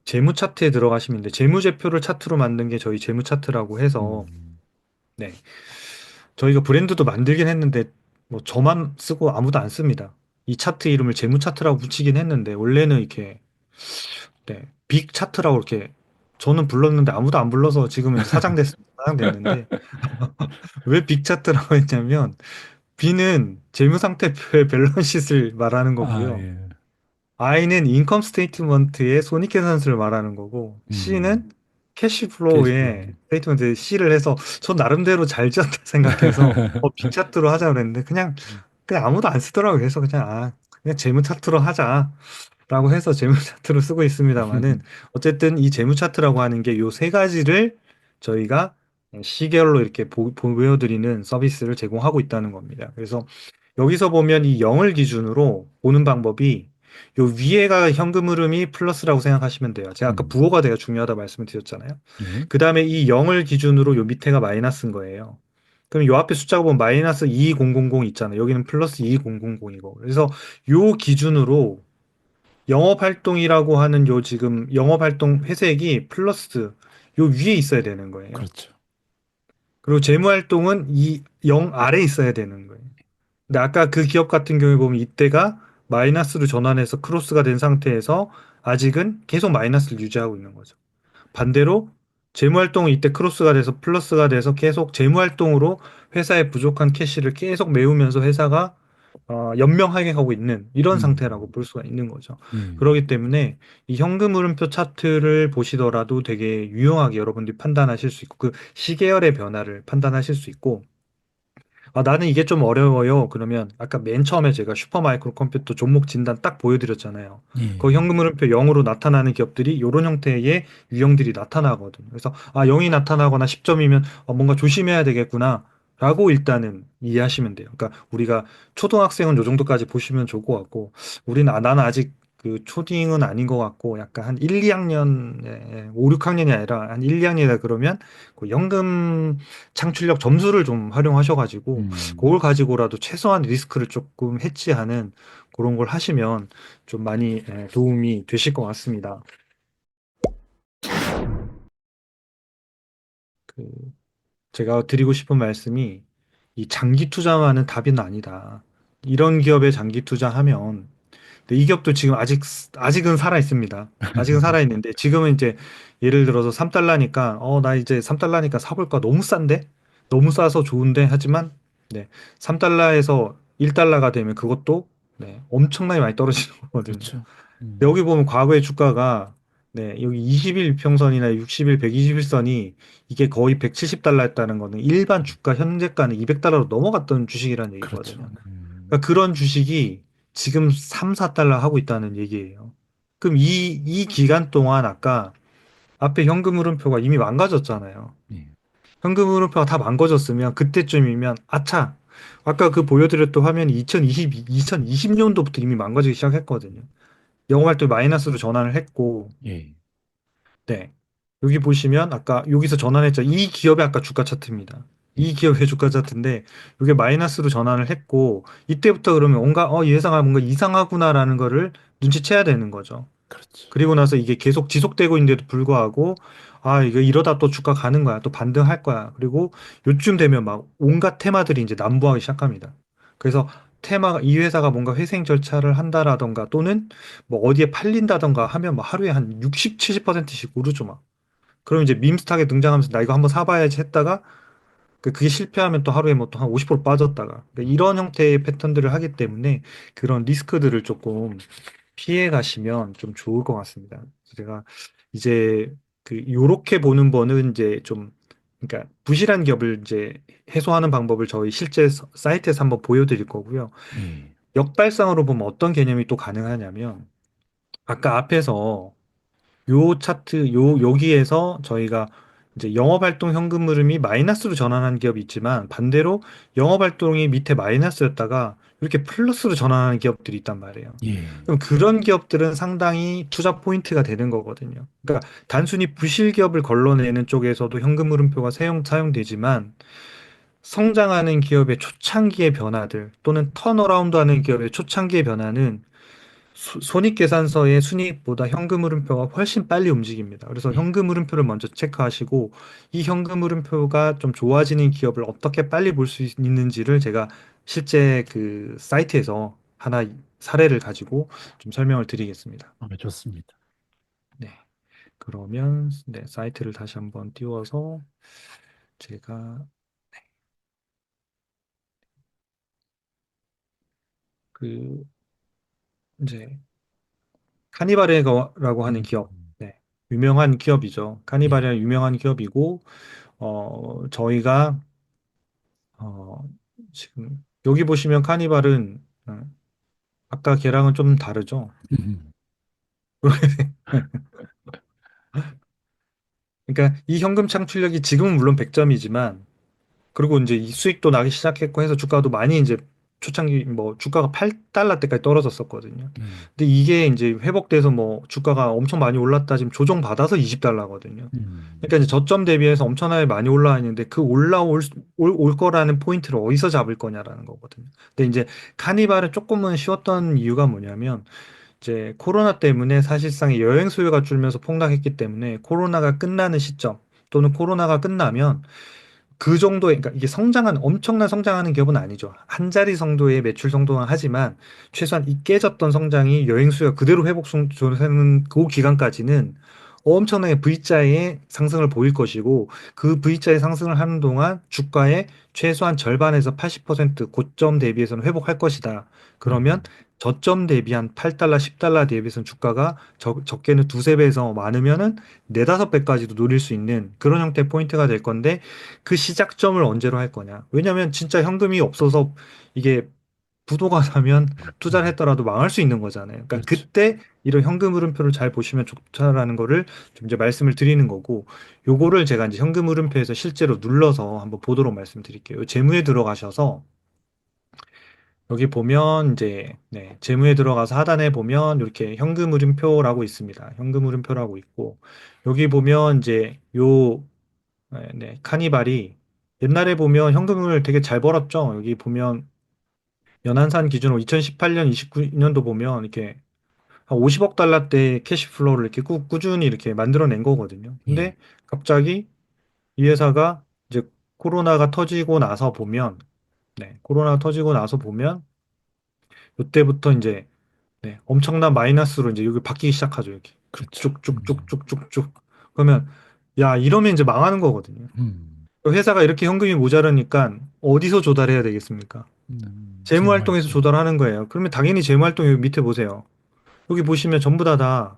재무 차트에 들어가시면 돼. 재무제표를 차트로 만든 게 저희 재무 차트라고 해서 음. 네. 저희가 브랜드도 만들긴 했는데 뭐 저만 쓰고 아무도 안 씁니다. 이 차트 이름을 재무 차트라고 붙이긴 했는데 원래는 이렇게 빅 차트라고 이렇게 저는 불렀는데 아무도 안 불러서 지금은 이제 사장됐는데 왜 빅 차트라고 했냐면 B는 재무 상태표의 밸런스시트를 말하는 아, 거고요. 예. I는 인컴 스테이트먼트의 손익계산서를 말하는 거고, 음. C는 캐시플로우의 캐시플로우. 스테이트먼트 C를 해서 전 나름대로 잘 지었다 생각해서 빅차트로 하자 그랬는데 그냥 아무도 안 쓰더라고요. 그래서 그냥 재무 차트로 하자라고 해서 재무 차트로 쓰고 있습니다만은 어쨌든 이 재무 차트라고 하는 게 요 세 가지를 저희가 시계열로 이렇게 보여드리는 서비스를 제공하고 있다는 겁니다. 그래서 여기서 보면 이 0을 기준으로 보는 방법이 요 위에가 현금 흐름이 플러스라고 생각하시면 돼요. 제가 아까 음. 부호가 되게 중요하다 말씀을 드렸잖아요. 예. 그 다음에 이 0을 기준으로 요 밑에가 마이너스인 거예요. 그럼 요 앞에 숫자가 보면 마이너스 2000 있잖아요. 여기는 플러스 2000이고. 그래서 요 기준으로 영업활동이라고 하는 요 지금 영업활동 회색이 플러스 요 위에 있어야 되는 거예요. 그렇죠. 그리고 재무활동은 이 0 아래에 있어야 되는 거예요. 근데 아까 그 기업 같은 경우에 보면 이때가 마이너스로 전환해서 크로스가 된 상태에서 아직은 계속 마이너스를 유지하고 있는 거죠. 반대로 재무활동은 이때 크로스가 돼서 플러스가 돼서 계속 재무활동으로 회사의 부족한 캐시를 계속 메우면서 회사가 연명하게 가고 있는 이런 상태라고 음. 볼 수가 있는 거죠. 예. 그렇기 때문에 이 현금 흐름표 차트를 보시더라도 되게 유용하게 여러분들이 판단하실 수 있고 그 시계열의 변화를 판단하실 수 있고 나는 이게 좀 어려워요. 그러면 아까 맨 처음에 제가 슈퍼마이크로 컴퓨터 종목 진단 딱 보여드렸잖아요. 그 예. 현금 흐름표 0으로 나타나는 기업들이 이런 형태의 유형들이 나타나거든요. 그래서 0이 나타나거나 10점이면 뭔가 조심해야 되겠구나. 라고 일단은 이해하시면 돼요. 그러니까 우리가 초등학생은 요 정도까지 보시면 좋을 것 같고, 나는 아직 그 초딩은 아닌 것 같고, 약간 한 1, 2학년, 5, 6학년이 아니라 한 1, 2학년이다 그러면 그 연금 창출력 점수를 좀 활용하셔가지고 음. 그걸 가지고라도 최소한 리스크를 조금 해지하는 그런 걸 하시면 좀 많이 도움이 되실 것 같습니다. 그 제가 드리고 싶은 말씀이 이 장기 투자만은 답은 아니다. 이런 기업에 장기 투자하면 근데 이 기업도 지금 아직은 살아 있습니다. 아직은 살아 있는데 지금은 이제 예를 들어서 3달러니까 나 이제 3달러니까 사볼까? 너무 싼데? 너무 싸서 좋은데 하지만 네. 3달러에서 1달러가 되면 그것도 네, 엄청나게 많이 떨어지는 거거든요. 그렇죠. 여기 보면 과거의 주가가 네, 여기 20일 이평선이나 60일, 120일선이 이게 거의 170달러였다는 거는 일반 주가 현재가는 200달러로 넘어갔던 주식이라는 얘기거든요. 그렇죠. 그러니까 그런 주식이 지금 3, 4달러 하고 있다는 얘기예요. 그럼 이 기간 동안 아까 앞에 현금 흐름표가 이미 망가졌잖아요. 예. 현금 흐름표가 다 망가졌으면 그때쯤이면 아차. 아까 그 보여드렸던 화면이 2020년도부터 이미 망가지기 시작했거든요. 영업 활동이 마이너스로 전환을 했고, 예. 네. 여기 보시면 아까 여기서 전환했죠. 이 기업의 아까 주가 차트입니다. 이 예. 기업의 주가 차트인데 이게 마이너스로 전환을 했고 이때부터 그러면 뭔가 예상가 뭔가 이상하구나라는 거를 눈치채야 되는 거죠. 그렇죠. 그리고 나서 이게 계속 지속되고 있는데도 불구하고 이거 이러다 또 주가 가는 거야. 또 반등할 거야. 그리고 요쯤 되면 막 온갖 테마들이 이제 난무하기 시작합니다. 그래서 테마가 이 회사가 뭔가 회생 절차를 한다라던가 또는 뭐 어디에 팔린다던가 하면 막 하루에 한 60, 70%씩 오르죠 막. 그럼 이제 밈스탁에 등장하면서 나 이거 한번 사봐야지 했다가 그게 실패하면 또 하루에 뭐 또 한 50% 빠졌다가 그러니까 이런 형태의 패턴들을 하기 때문에 그런 리스크들을 조금 피해 가시면 좀 좋을 것 같습니다. 그래서 제가 이제 요렇게 보는 거는 이제 좀 그러니까 부실한 기업을 이제 해소하는 방법을 저희 실제 사이트에서 한번 보여드릴 거고요. 예. 역발상으로 보면 어떤 개념이 또 가능하냐면 아까 앞에서 요 차트 여기에서 저희가 이제 영업활동 현금 흐름이 마이너스로 전환한 기업이 있지만 반대로 영업활동이 밑에 마이너스였다가 이렇게 플러스로 전환하는 기업들이 있단 말이에요. 예. 그럼 그런 기업들은 상당히 투자 포인트가 되는 거거든요. 그러니까 단순히 부실 기업을 걸러내는 쪽에서도 현금 흐름표가 사용되지만 성장하는 기업의 초창기의 변화들 또는 턴어라운드 하는 기업의 초창기의 변화는 손익계산서의 순이익보다 현금 흐름표가 훨씬 빨리 움직입니다. 그래서 예. 현금 흐름표를 먼저 체크하시고 이 현금 흐름표가 좀 좋아지는 기업을 어떻게 빨리 볼 수 있는지를 제가 실제 그 사이트에서 하나 사례를 가지고 좀 설명을 드리겠습니다. 좋습니다. 네. 그러면 네, 사이트를 다시 한번 띄워서 제가 그 이제 카니발이라고 하는 음. 기업, 네, 유명한 기업이죠. 예. 카니발이 유명한 기업이고 저희가 어, 지금 여기 보시면 카니발은 아까 걔랑은 좀 다르죠. 음. 그러니까 이 현금 창출력이 지금은 물론 100점이지만 그리고 이제 이 수익도 나기 시작했고 해서 주가도 많이 이제 초창기 뭐 주가가 8달러 때까지 떨어졌었거든요. 예. 근데 이게 이제 회복돼서 뭐 주가가 엄청 많이 올랐다 지금 조정받아서 20달러거든요. 음. 그러니까 이제 저점 대비해서 엄청나게 많이 올라와 있는데 그 올 거라는 포인트를 어디서 잡을 거냐라는 거거든요. 근데 이제 카니발은 조금은 쉬웠던 이유가 뭐냐면 이제 코로나 때문에 사실상 여행 수요가 줄면서 폭락했기 때문에 코로나가 끝나는 시점 또는 코로나가 끝나면 그 정도의, 그러니까 이게 엄청난 성장하는 기업은 아니죠. 한 자리 정도의 매출 성장은 하지만 최소한 이 깨졌던 성장이 여행 수요가 그대로 되는 그 기간까지는 엄청나게 V자의 상승을 보일 것이고 그 V자의 상승을 하는 동안 주가의 최소한 절반에서 80% 고점 대비해서는 회복할 것이다. 그러면 음. 저점 대비 한 8달러, 10달러 대비해서는 주가가 적게는 두세 배에서 많으면은 네다섯 배까지도 노릴 수 있는 그런 형태의 포인트가 될 건데 그 시작점을 언제로 할 거냐. 왜냐하면 진짜 현금이 없어서 이게 부도가 나면 투자를 음. 했더라도 망할 수 있는 거잖아요. 그러니까 그렇죠. 그때 이런 현금 흐름표를 잘 보시면 좋다라는 거를 좀 이제 말씀을 드리는 거고, 요거를 제가 이제 현금 흐름표에서 실제로 눌러서 한번 보도록 말씀드릴게요. 재무에 들어가셔서 여기 보면 이제 네, 재무에 들어가서 하단에 보면 이렇게 현금 흐름표라고 있습니다. 현금 흐름표라고 있고 여기 보면 이제 카니발이 옛날에 보면 현금을 되게 잘 벌었죠. 여기 보면 연한산 기준으로 2018년, 29년도 보면 이렇게 한 50억 달러대 캐시플로우를 이렇게 꾸준히 이렇게 만들어낸 거거든요. 예. 근데 갑자기 이 회사가 이제 코로나가 터지고 나서 보면, 네, 코로나가 터지고 나서 보면 이때부터 이제 네, 엄청난 마이너스로 이제 여기 바뀌기 시작하죠. 이렇게 그렇죠. 쭉쭉쭉쭉쭉쭉쭉. 그러면 야 이러면 이제 망하는 거거든요. 음, 회사가 이렇게 현금이 모자라니까 어디서 조달해야 되겠습니까? 재무활동에서 재무활동. 조달하는 거예요. 그러면 당연히 재무활동 여기 밑에 보세요. 여기 보시면 전부 다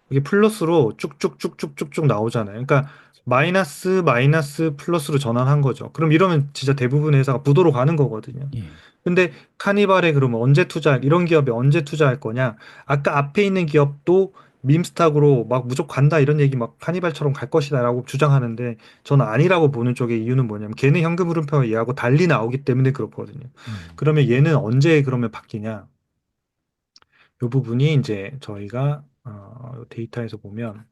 이게 플러스로 쭉쭉쭉쭉쭉쭉 나오잖아요. 그러니까 마이너스 마이너스 플러스로 전환한 거죠. 그럼 이러면 진짜 대부분의 회사가 부도로 가는 거거든요. 예. 근데 카니발에 그러면 언제 이런 기업에 언제 투자할 거냐? 아까 앞에 있는 기업도 밈스탁으로 막 무조건 간다 이런 얘기 막 카니발처럼 갈 것이다라고 주장하는데 저는 아니라고 보는 쪽의 이유는 뭐냐면 걔는 현금 흐름표가 얘하고 달리 나오기 때문에 그렇거든요. 음, 그러면 얘는 언제 그러면 바뀌냐? 이 부분이 이제 저희가 데이터에서 보면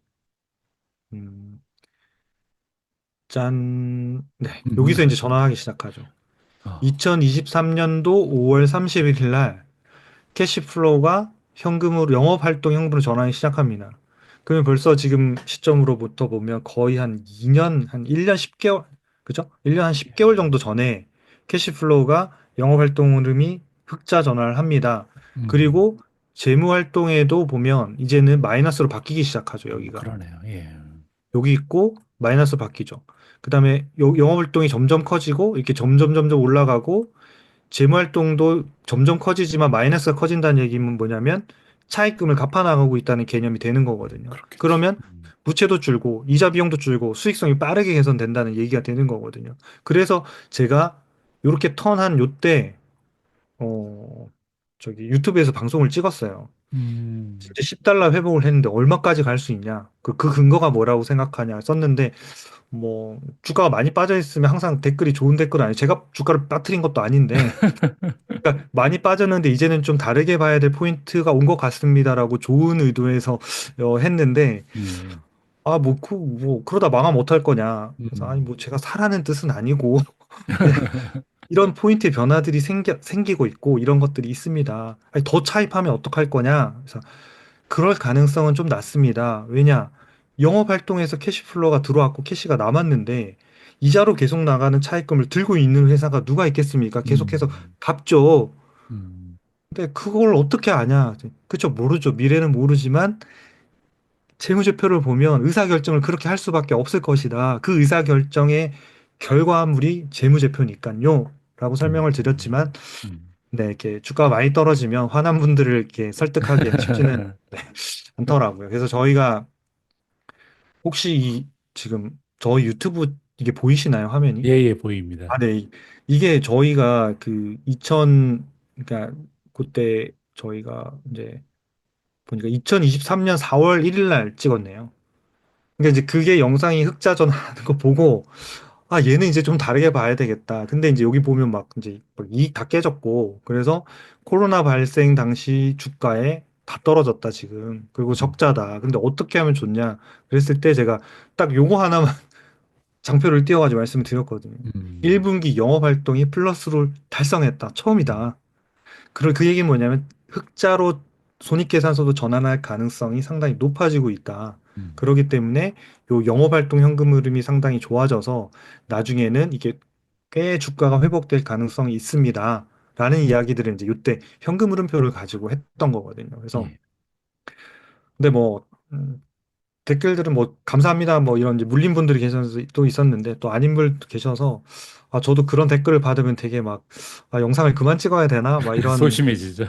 음, 네, 여기서 이제 전환하기 시작하죠. 어, 2023년도 5월 31일 날 캐시플로우가 현금으로 영업 활동 현금으로 전환이 시작합니다. 그러면 벌써 지금 시점으로부터 보면 거의 한 2년, 한 1년 10개월, 그죠? 1년 한 10개월 정도 전에 캐시플로우가 영업 활동 흐름이 흑자 전환을 합니다. 음, 그리고 재무 활동에도 보면 이제는 마이너스로 바뀌기 시작하죠, 여기가. 그러네요. 예. 여기 있고 마이너스 바뀌죠. 그다음에 영업 활동이 점점 커지고 이렇게 점점 올라가고 재무 활동도 점점 커지지만 마이너스가 커진다는 얘기는 뭐냐면 차입금을 갚아 나가고 있다는 개념이 되는 거거든요. 그렇겠죠. 그러면 부채도 줄고 이자 비용도 줄고 수익성이 빠르게 개선된다는 얘기가 되는 거거든요. 그래서 제가 이렇게 턴한 요때 어 저기 유튜브에서 방송을 찍었어요. 음, 진짜 10달러 회복을 했는데 얼마까지 갈 수 있냐? 그 근거가 뭐라고 생각하냐 썼는데 뭐 주가가 많이 빠져 있으면 항상 댓글이 좋은 댓글은 아니에요. 제가 주가를 빠뜨린 것도 아닌데 그러니까 많이 빠졌는데 이제는 좀 다르게 봐야 될 포인트가 온 것 같습니다라고 좋은 의도에서 했는데 예. 뭐 그러다 망하면 어떡할 거냐. 그래서 아니 음, 뭐 제가 사라는 뜻은 아니고 그냥 이런 포인트의 변화들이 생기고 있고 이런 것들이 있습니다. 아니, 더 차입하면 어떡할 거냐. 그래서 그럴 가능성은 좀 낮습니다. 왜냐? 영업 활동에서 캐시플로우가 들어왔고 캐시가 남았는데 이자로 계속 나가는 차입금을 들고 있는 회사가 누가 있겠습니까? 계속해서 음, 갚죠. 음, 근데 그걸 어떻게 아냐? 그쵸? 모르죠. 미래는 모르지만 재무제표를 보면 의사결정을 그렇게 할 수밖에 없을 것이다. 그 의사결정의 결과물이 재무제표니까요. 라고 설명을 음, 드렸지만, 음. 네, 이렇게 주가가 많이 떨어지면 화난 분들을 이렇게 설득하기는 쉽지는 않더라고요. 그래서 저희가 혹시 지금 저희 유튜브 이게 보이시나요? 화면이? 예, 예, 보입니다. 아, 네. 이게 저희가 그러니까 그때 저희가 이제 보니까 2023년 4월 1일 날 찍었네요. 그러니까 이제 그게 영상이 흑자전 하는 거 보고 아 얘는 이제 좀 다르게 봐야 되겠다. 근데 이제 여기 보면 막 이제 막 이익 다 깨졌고 그래서 코로나 발생 당시 주가에 다 떨어졌다 지금. 그리고 음, 적자다. 근데 어떻게 하면 좋냐? 그랬을 때 제가 딱 요거 하나만 장표를 띄워가지고 말씀을 드렸거든요. 음, 1분기 영업 활동이 플러스를 달성했다. 음, 처음이다. 그 얘기는 뭐냐면 흑자로 손익계산서도 전환할 가능성이 상당히 높아지고 있다. 음, 그렇기 때문에 요 영업활동 현금 흐름이 상당히 좋아져서 나중에는 이게 꽤 주가가 회복될 가능성이 있습니다. 라는 이야기들을 이제 이때 현금 흐름표를 가지고 했던 거거든요. 그래서 예. 근데 뭐 댓글들은 뭐 감사합니다 뭐 이런 이제 물린 분들이 계셔서 또 있었는데 또 아닌 분도 계셔서 아 저도 그런 댓글을 받으면 되게 막 아, 영상을 그만 찍어야 되나 막 이런 소심해지죠.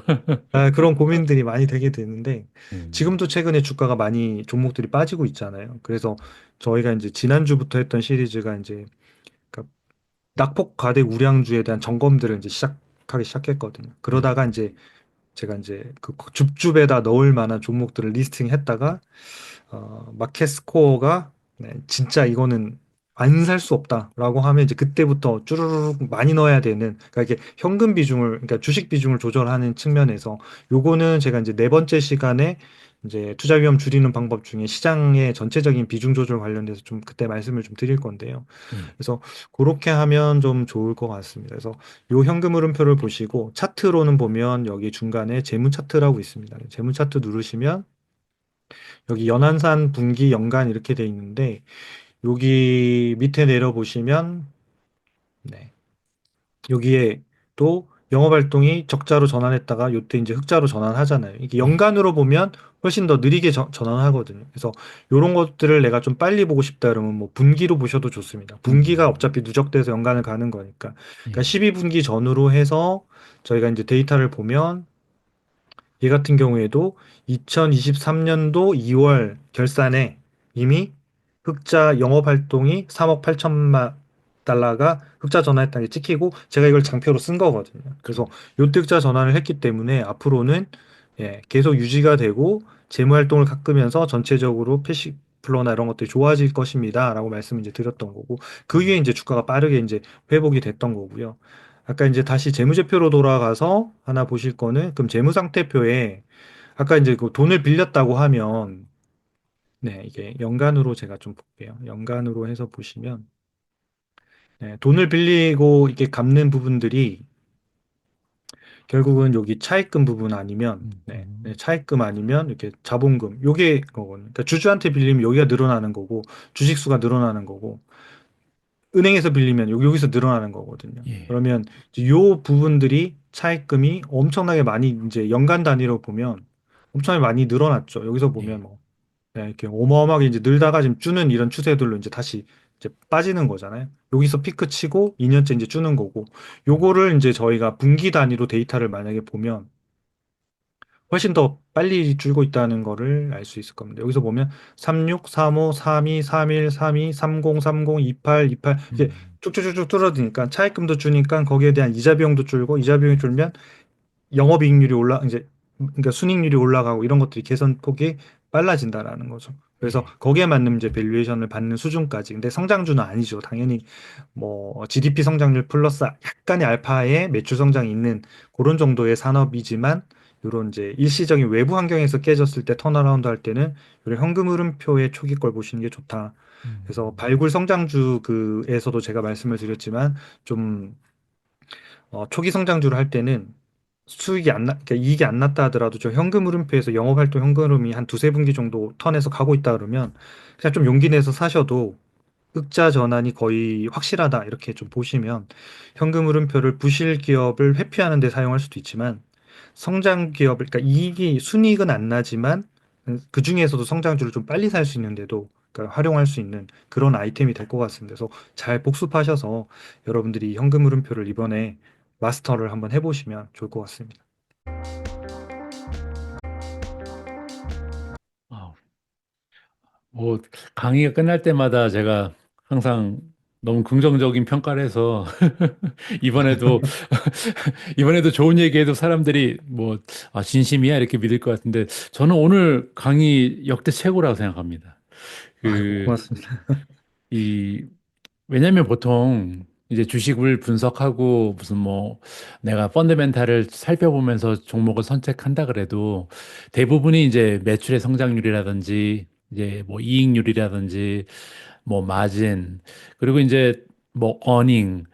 그런 고민들이 많이 되게 되는데 음, 지금도 최근에 주가가 많이 종목들이 빠지고 있잖아요. 그래서 저희가 이제 지난주부터 했던 시리즈가 이제 그러니까 낙폭 과대 우량주에 대한 점검들을 이제 시작하기 시작했거든요. 그러다가 음, 이제 제가 이제 그 줍줍에다 넣을 만한 종목들을 리스팅했다가 마켓 스코어가 네, 진짜 이거는 안 살 수 없다라고 하면 이제 그때부터 쭈루룩 많이 넣어야 되는 그러니까 이게 현금 비중을 그러니까 주식 비중을 조절하는 측면에서 요거는 제가 이제 네 번째 시간에 이제 투자 위험 줄이는 방법 중에 시장의 전체적인 비중 조절 관련돼서 좀 그때 말씀을 좀 드릴 건데요. 예. 그래서 그렇게 하면 좀 좋을 것 같습니다. 그래서 요 현금 흐름표를 보시고 차트로는 보면 여기 중간에 재무 차트라고 있습니다. 재무 차트 누르시면 여기 연한산, 분기, 연간 이렇게 돼 있는데 여기 밑에 내려보시면 네. 여기에 또 영업 활동이 적자로 전환했다가 요때 이제 흑자로 전환하잖아요. 이게 예. 연간으로 보면 훨씬 더 느리게 전환하거든요. 그래서 이런 것들을 내가 좀 빨리 보고 싶다 그러면 뭐 분기로 보셔도 좋습니다. 분기가 음. 어차피 누적돼서 연간을 가는 거니까. 그러니까 예. 12분기 전후로 해서 저희가 이제 데이터를 보면 얘 같은 경우에도 2023년도 2월 결산에 이미 흑자 영업 활동이 3억 8천만 달러가 흑자 전환했다는 게 찍히고 제가 이걸 장표로 쓴 거거든요. 그래서 요때 흑자 전환을 했기 때문에 앞으로는 계속 유지가 되고 재무 활동을 깎으면서 전체적으로 패시 플로나 이런 것들이 좋아질 것입니다라고 말씀을 이제 드렸던 거고 그 위에 이제 주가가 빠르게 이제 회복이 됐던 거고요. 아까 이제 다시 재무제표로 돌아가서 하나 보실 거는 그럼 재무상태표에 아까 이제 그 돈을 빌렸다고 하면 네, 이게 연간으로 제가 좀 볼게요. 연간으로 해서 보시면 네, 돈을 빌리고 이게 갚는 부분들이 결국은 여기 차입금 부분 아니면 차입금 아니면 이렇게 자본금 요게 거거든요. 그러니까 주주한테 빌리면 여기가 늘어나는 거고 주식수가 늘어나는 거고 은행에서 빌리면 여기서 늘어나는 거거든요. 예. 그러면 이제 요 부분들이 차입금이 엄청나게 많이 이제 연간 단위로 보면 엄청나게 많이 늘어났죠. 여기서 보면 예. 뭐 이렇게 어마어마하게 이제 늘다가 지금 주는 이런 추세들로 이제 다시 이제 빠지는 거잖아요. 여기서 피크 치고 2년째 이제 주는 거고 음. 요거를 이제 저희가 분기 단위로 데이터를 만약에 보면 훨씬 더 빨리 줄고 있다는 거를 알 수 있을 겁니다. 여기서 보면 36, 35, 32, 31, 32, 30, 30, 28, 28 이게 음. 쭉쭉쭉쭉 줄어드니까 차입금도 주니까 거기에 대한 이자 비용도 줄고 이자 비용이 줄면 영업이익률이 이제 그러니까 순이익률이 올라가고 이런 것들이 개선폭이 빨라진다라는 거죠. 그래서 예. 거기에 맞는 이제 밸류에이션을 받는 수준까지. 근데 성장주는 아니죠. 당연히 뭐 GDP 성장률 플러스 약간의 알파의 매출 성장이 있는 그런 정도의 산업이지만 이런 이제 일시적인 외부 환경에서 깨졌을 때 턴어라운드 할 때는 이런 현금 흐름표의 초기 걸 보시는 게 좋다. 그래서 음. 발굴 성장주 그에서도 제가 말씀을 드렸지만 좀 초기 성장주를 할 때는 그러니까 이익이 안 났다 하더라도 저 현금 흐름표에서 영업활동 현금 흐름이 한 두세 분기 정도 턴에서 가고 있다 그러면 그냥 좀 용기 내서 사셔도 흑자 전환이 거의 확실하다 이렇게 좀 보시면 현금 흐름표를 부실 기업을 회피하는 데 사용할 수도 있지만 성장 기업을 그러니까 이익이 순이익은 안 나지만 그 중에서도 성장주를 좀 빨리 살 수 있는데도 그러니까 활용할 수 있는 그런 아이템이 될 것 같습니다. 그래서 잘 복습하셔서 여러분들이 현금 흐름표를 이번에 마스터를 한번 해보시면 좋을 것 같습니다. 아, 뭐 강의가 끝날 때마다 제가 항상 너무 긍정적인 평가를 해서 이번에도 이번에도 좋은 얘기해도 사람들이 뭐 진심이야 이렇게 믿을 것 같은데 저는 오늘 강의 역대 최고라고 생각합니다. 아이고, 그 고맙습니다. 이 왜냐면 보통 이제 주식을 분석하고 무슨 뭐 내가 펀드멘탈을 살펴보면서 종목을 선택한다 그래도 대부분이 이제 매출의 성장률이라든지 이제 뭐 이익률이라든지 뭐 마진 그리고 이제 뭐 어닝,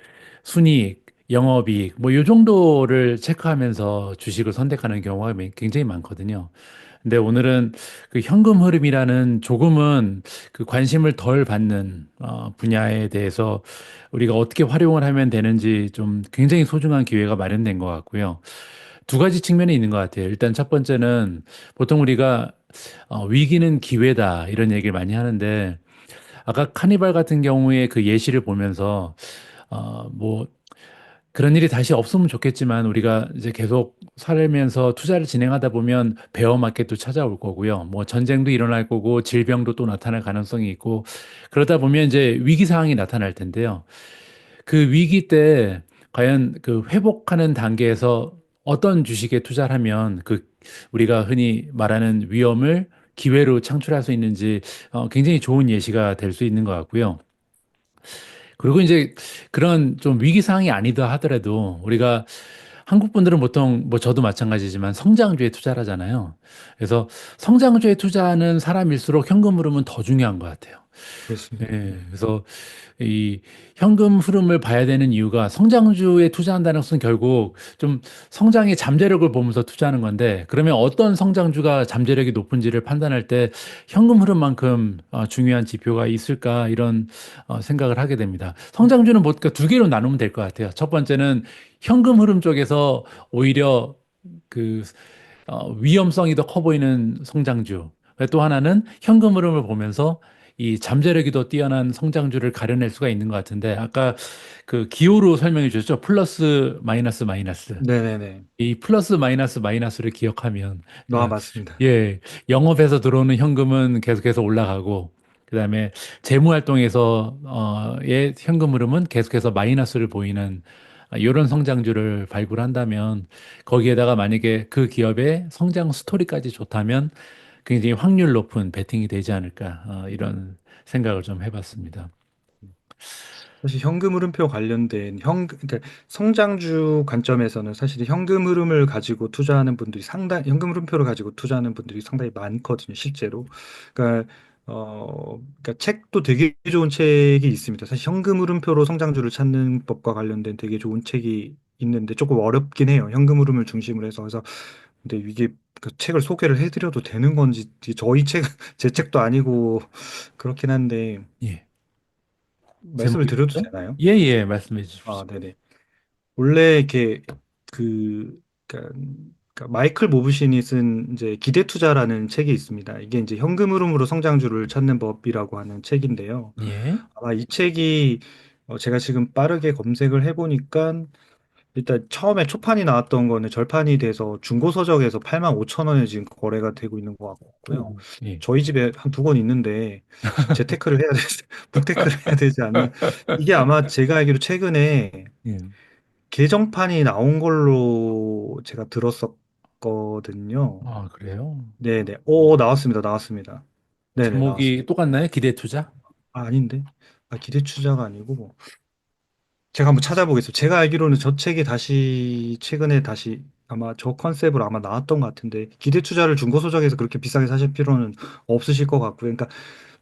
순이익, 영업이익 뭐 요 정도를 체크하면서 주식을 선택하는 경우가 굉장히 많거든요. 근데 오늘은 그 현금 흐름이라는 조금은 그 관심을 덜 받는 분야에 대해서 우리가 어떻게 활용을 하면 되는지 좀 굉장히 소중한 기회가 마련된 것 같고요. 두 가지 측면이 있는 것 같아요. 일단 첫 번째는 보통 우리가 위기는 기회다 이런 얘기를 많이 하는데 아까 카니발 같은 경우에 그 예시를 보면서 뭐 그런 일이 다시 없으면 좋겠지만 우리가 이제 계속 살면서 투자를 진행하다 보면 베어 마켓도 찾아올 거고요. 뭐 전쟁도 일어날 거고 질병도 또 나타날 가능성이 있고 그러다 보면 이제 위기 상황이 나타날 텐데요. 그 위기 때 과연 그 회복하는 단계에서 어떤 주식에 투자를 하면 그 우리가 흔히 말하는 위험을 기회로 창출할 수 있는지 굉장히 좋은 예시가 될 수 있는 것 같고요. 그리고 이제 그런 좀 위기 상황이 아니다 하더라도 우리가 한국 분들은 보통 뭐 저도 마찬가지지만 성장주에 투자를 하잖아요. 그래서 성장주에 투자하는 사람일수록 현금 흐름은 더 중요한 것 같아요. 그렇습니다. 예, 네. 그래서 이 현금 흐름을 봐야 되는 이유가 성장주에 투자한다는 것은 결국 좀 성장의 잠재력을 보면서 투자하는 건데 그러면 어떤 성장주가 잠재력이 높은지를 판단할 때 현금 흐름만큼 중요한 지표가 있을까 이런 생각을 하게 됩니다. 성장주는 뭐 두 개로 나누면 될 것 같아요. 첫 번째는 현금 흐름 쪽에서 오히려 그 위험성이 더 커 보이는 성장주. 또 하나는 현금 흐름을 보면서 이 잠재력이 더 뛰어난 성장주를 가려낼 수가 있는 것 같은데 아까 그 기호로 설명해 주셨죠. 플러스 마이너스 마이너스. 네네네. 이 플러스 마이너스 마이너스를 기억하면 아, 그러니까 맞습니다. 예, 영업에서 들어오는 현금은 계속해서 올라가고 그다음에 재무 활동에서 의 현금 흐름은 계속해서 마이너스를 보이는 이런 성장주를 발굴한다면 거기에다가 만약에 그 기업의 성장 스토리까지 좋다면 굉장히 확률 높은 베팅이 되지 않을까 이런 생각을 좀 해봤습니다. 사실 현금 흐름표 관련된 그러니까 성장주 관점에서는 사실 현금 흐름을 가지고 투자하는 분들이 현금 흐름표를 가지고 투자하는 분들이 상당히 많거든요, 실제로. 그러니까 그러니까 책도 되게 좋은 책이 있습니다. 사실 현금 흐름표로 성장주를 찾는 법과 관련된 되게 좋은 책이 있는데 조금 어렵긴 해요. 현금 흐름을 중심으로 해서. 그래서 근데 이게 그 책을 소개를 해드려도 되는 건지 저희 책, 제 책도 아니고 그렇긴 한데 예. 말씀을 제목이 드려도 뭐죠? 되나요? 예, 예, 말씀해 아, 주십시오. 네네. 원래 이렇게 그러니까 마이클 모브신이 쓴 이제 기대 투자라는 책이 있습니다. 이게 이제 현금 흐름으로 성장주를 찾는 법이라고 하는 책인데요. 예. 아마 이 책이 제가 지금 빠르게 검색을 해보니까 일단 처음에 초판이 나왔던 거는 절판이 돼서 중고 서적에서 8만 5천 원에 지금 거래가 되고 있는 것 같고요. 오, 예. 저희 집에 한 두 권 있는데 재테크를 해야 되지, 북테크를 해야 되지 않나. 이게 아마 제가 알기로 최근에 예. 개정판이 나온 걸로 제가 들었었거든요. 아, 그래요? 네네. 오, 나왔습니다. 나왔습니다. 네네, 제목이 나왔습니다. 똑같나요? 기대 투자? 아, 아닌데? 아, 기대투자가 아니고. 제가 한번 찾아보겠습니다. 제가 알기로는 저 책이 다시, 최근에 다시 아마 저 컨셉으로 아마 나왔던 것 같은데, 기대투자를 중고서적에서 그렇게 비싸게 사실 필요는 없으실 것 같고요. 그러니까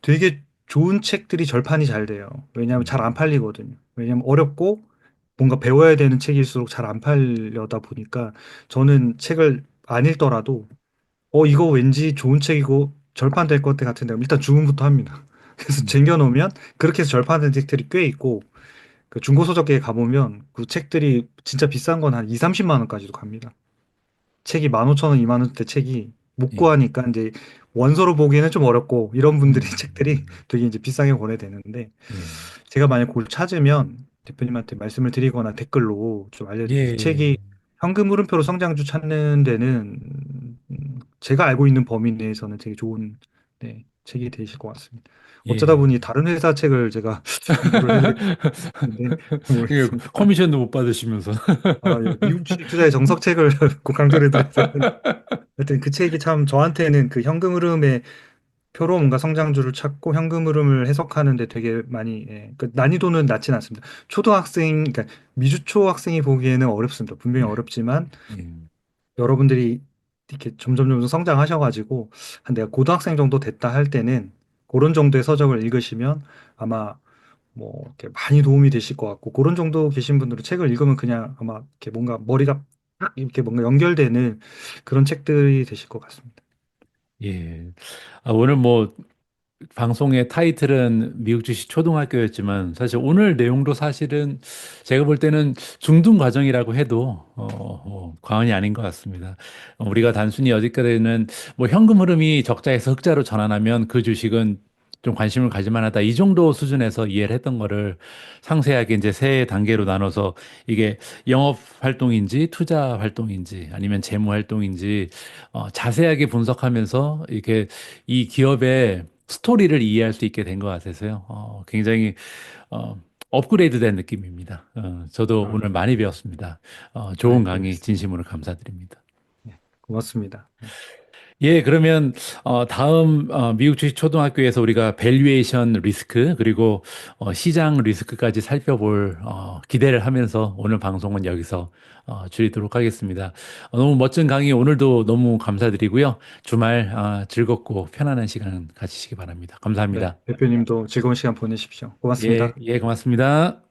되게 좋은 책들이 절판이 잘 돼요. 왜냐하면 잘 안 음, 팔리거든요. 왜냐하면 어렵고 뭔가 배워야 되는 책일수록 잘 안 팔려다 보니까 저는 책을 안 읽더라도 이거 왠지 좋은 책이고 절판될 것 같은데 일단 주문부터 합니다. 그래서 음, 쟁여놓으면 그렇게 해서 절판된 책들이 꽤 있고 그 중고서적에 가보면 그 책들이 진짜 비싼 건 한 2, 30만 원까지도 갑니다. 책이 15,000원, 2만 원대 책이 못 예. 구하니까 이제 원서로 보기에는 좀 어렵고 이런 분들이 책들이 음, 되게 이제 비싸게 거래되는데 예. 제가 만약 그걸 찾으면 대표님한테 말씀을 드리거나 댓글로 좀 알려드릴게요. 이 예. 책이 현금 물음표로 성장주 찾는 데는 제가 알고 있는 범위 내에서는 되게 좋은 네, 책이 되실 것 같습니다. 어쩌다 예. 보니 다른 회사 책을 제가 공부를 해드리고 있는데 예. 모르겠습니다. 커미션도 못 받으시면서. 아, 예. 미국 주식 투자의 정석책을 꼭 강조를 해드려야 되는데 하여튼 그 책이 참 저한테는 그 현금 흐름의 표로 뭔가 성장주를 찾고 현금 흐름을 해석하는데 되게 많이 그 난이도는 낮진 않습니다. 그러니까 미주초 학생이 보기에는 어렵습니다. 분명히 어렵지만 예. 여러분들이 이렇게 점점 성장하셔가지고 한 내가 고등학생 정도 됐다 할 때는 그런 정도의 서적을 읽으시면 아마 뭐 이렇게 많이 도움이 되실 것 같고 그런 정도 계신 분들은 책을 읽으면 그냥 아마 이렇게 뭔가 머리가 딱 이렇게 뭔가 연결되는 그런 책들이 되실 것 같습니다. 예. 오늘 뭐 방송의 타이틀은 미국 주식 초등학교였지만 사실 오늘 내용도 사실은 제가 볼 때는 중등 과정이라고 해도 과언이 아닌 것 같습니다. 우리가 단순히 어디까지는 뭐 현금 흐름이 적자에서 흑자로 전환하면 그 주식은 좀 관심을 가질 만하다. 이 정도 수준에서 이해를 했던 거를 상세하게 이제 세 단계로 나눠서 이게 영업 활동인지 투자 활동인지 아니면 재무 활동인지 자세하게 분석하면서 이렇게 이 기업의 스토리를 이해할 수 있게 된 것 같아서요. 굉장히 어, 업그레이드된 느낌입니다. 저도 아, 오늘 많이 배웠습니다. 좋은 아이고, 강의 알겠습니다. 진심으로 감사드립니다. 네, 고맙습니다. 네. 예, 그러면 다음 미국 주식 초등학교에서 우리가 밸류에이션 리스크 그리고 시장 리스크까지 살펴볼 기대를 하면서 오늘 방송은 여기서 줄이도록 하겠습니다. 너무 멋진 강의 오늘도 너무 감사드리고요. 주말 즐겁고 편안한 시간 가지시기 바랍니다. 네, 감사합니다. 대표님도 즐거운 시간 보내십시오. 예, 고맙습니다. 예, 고맙습니다.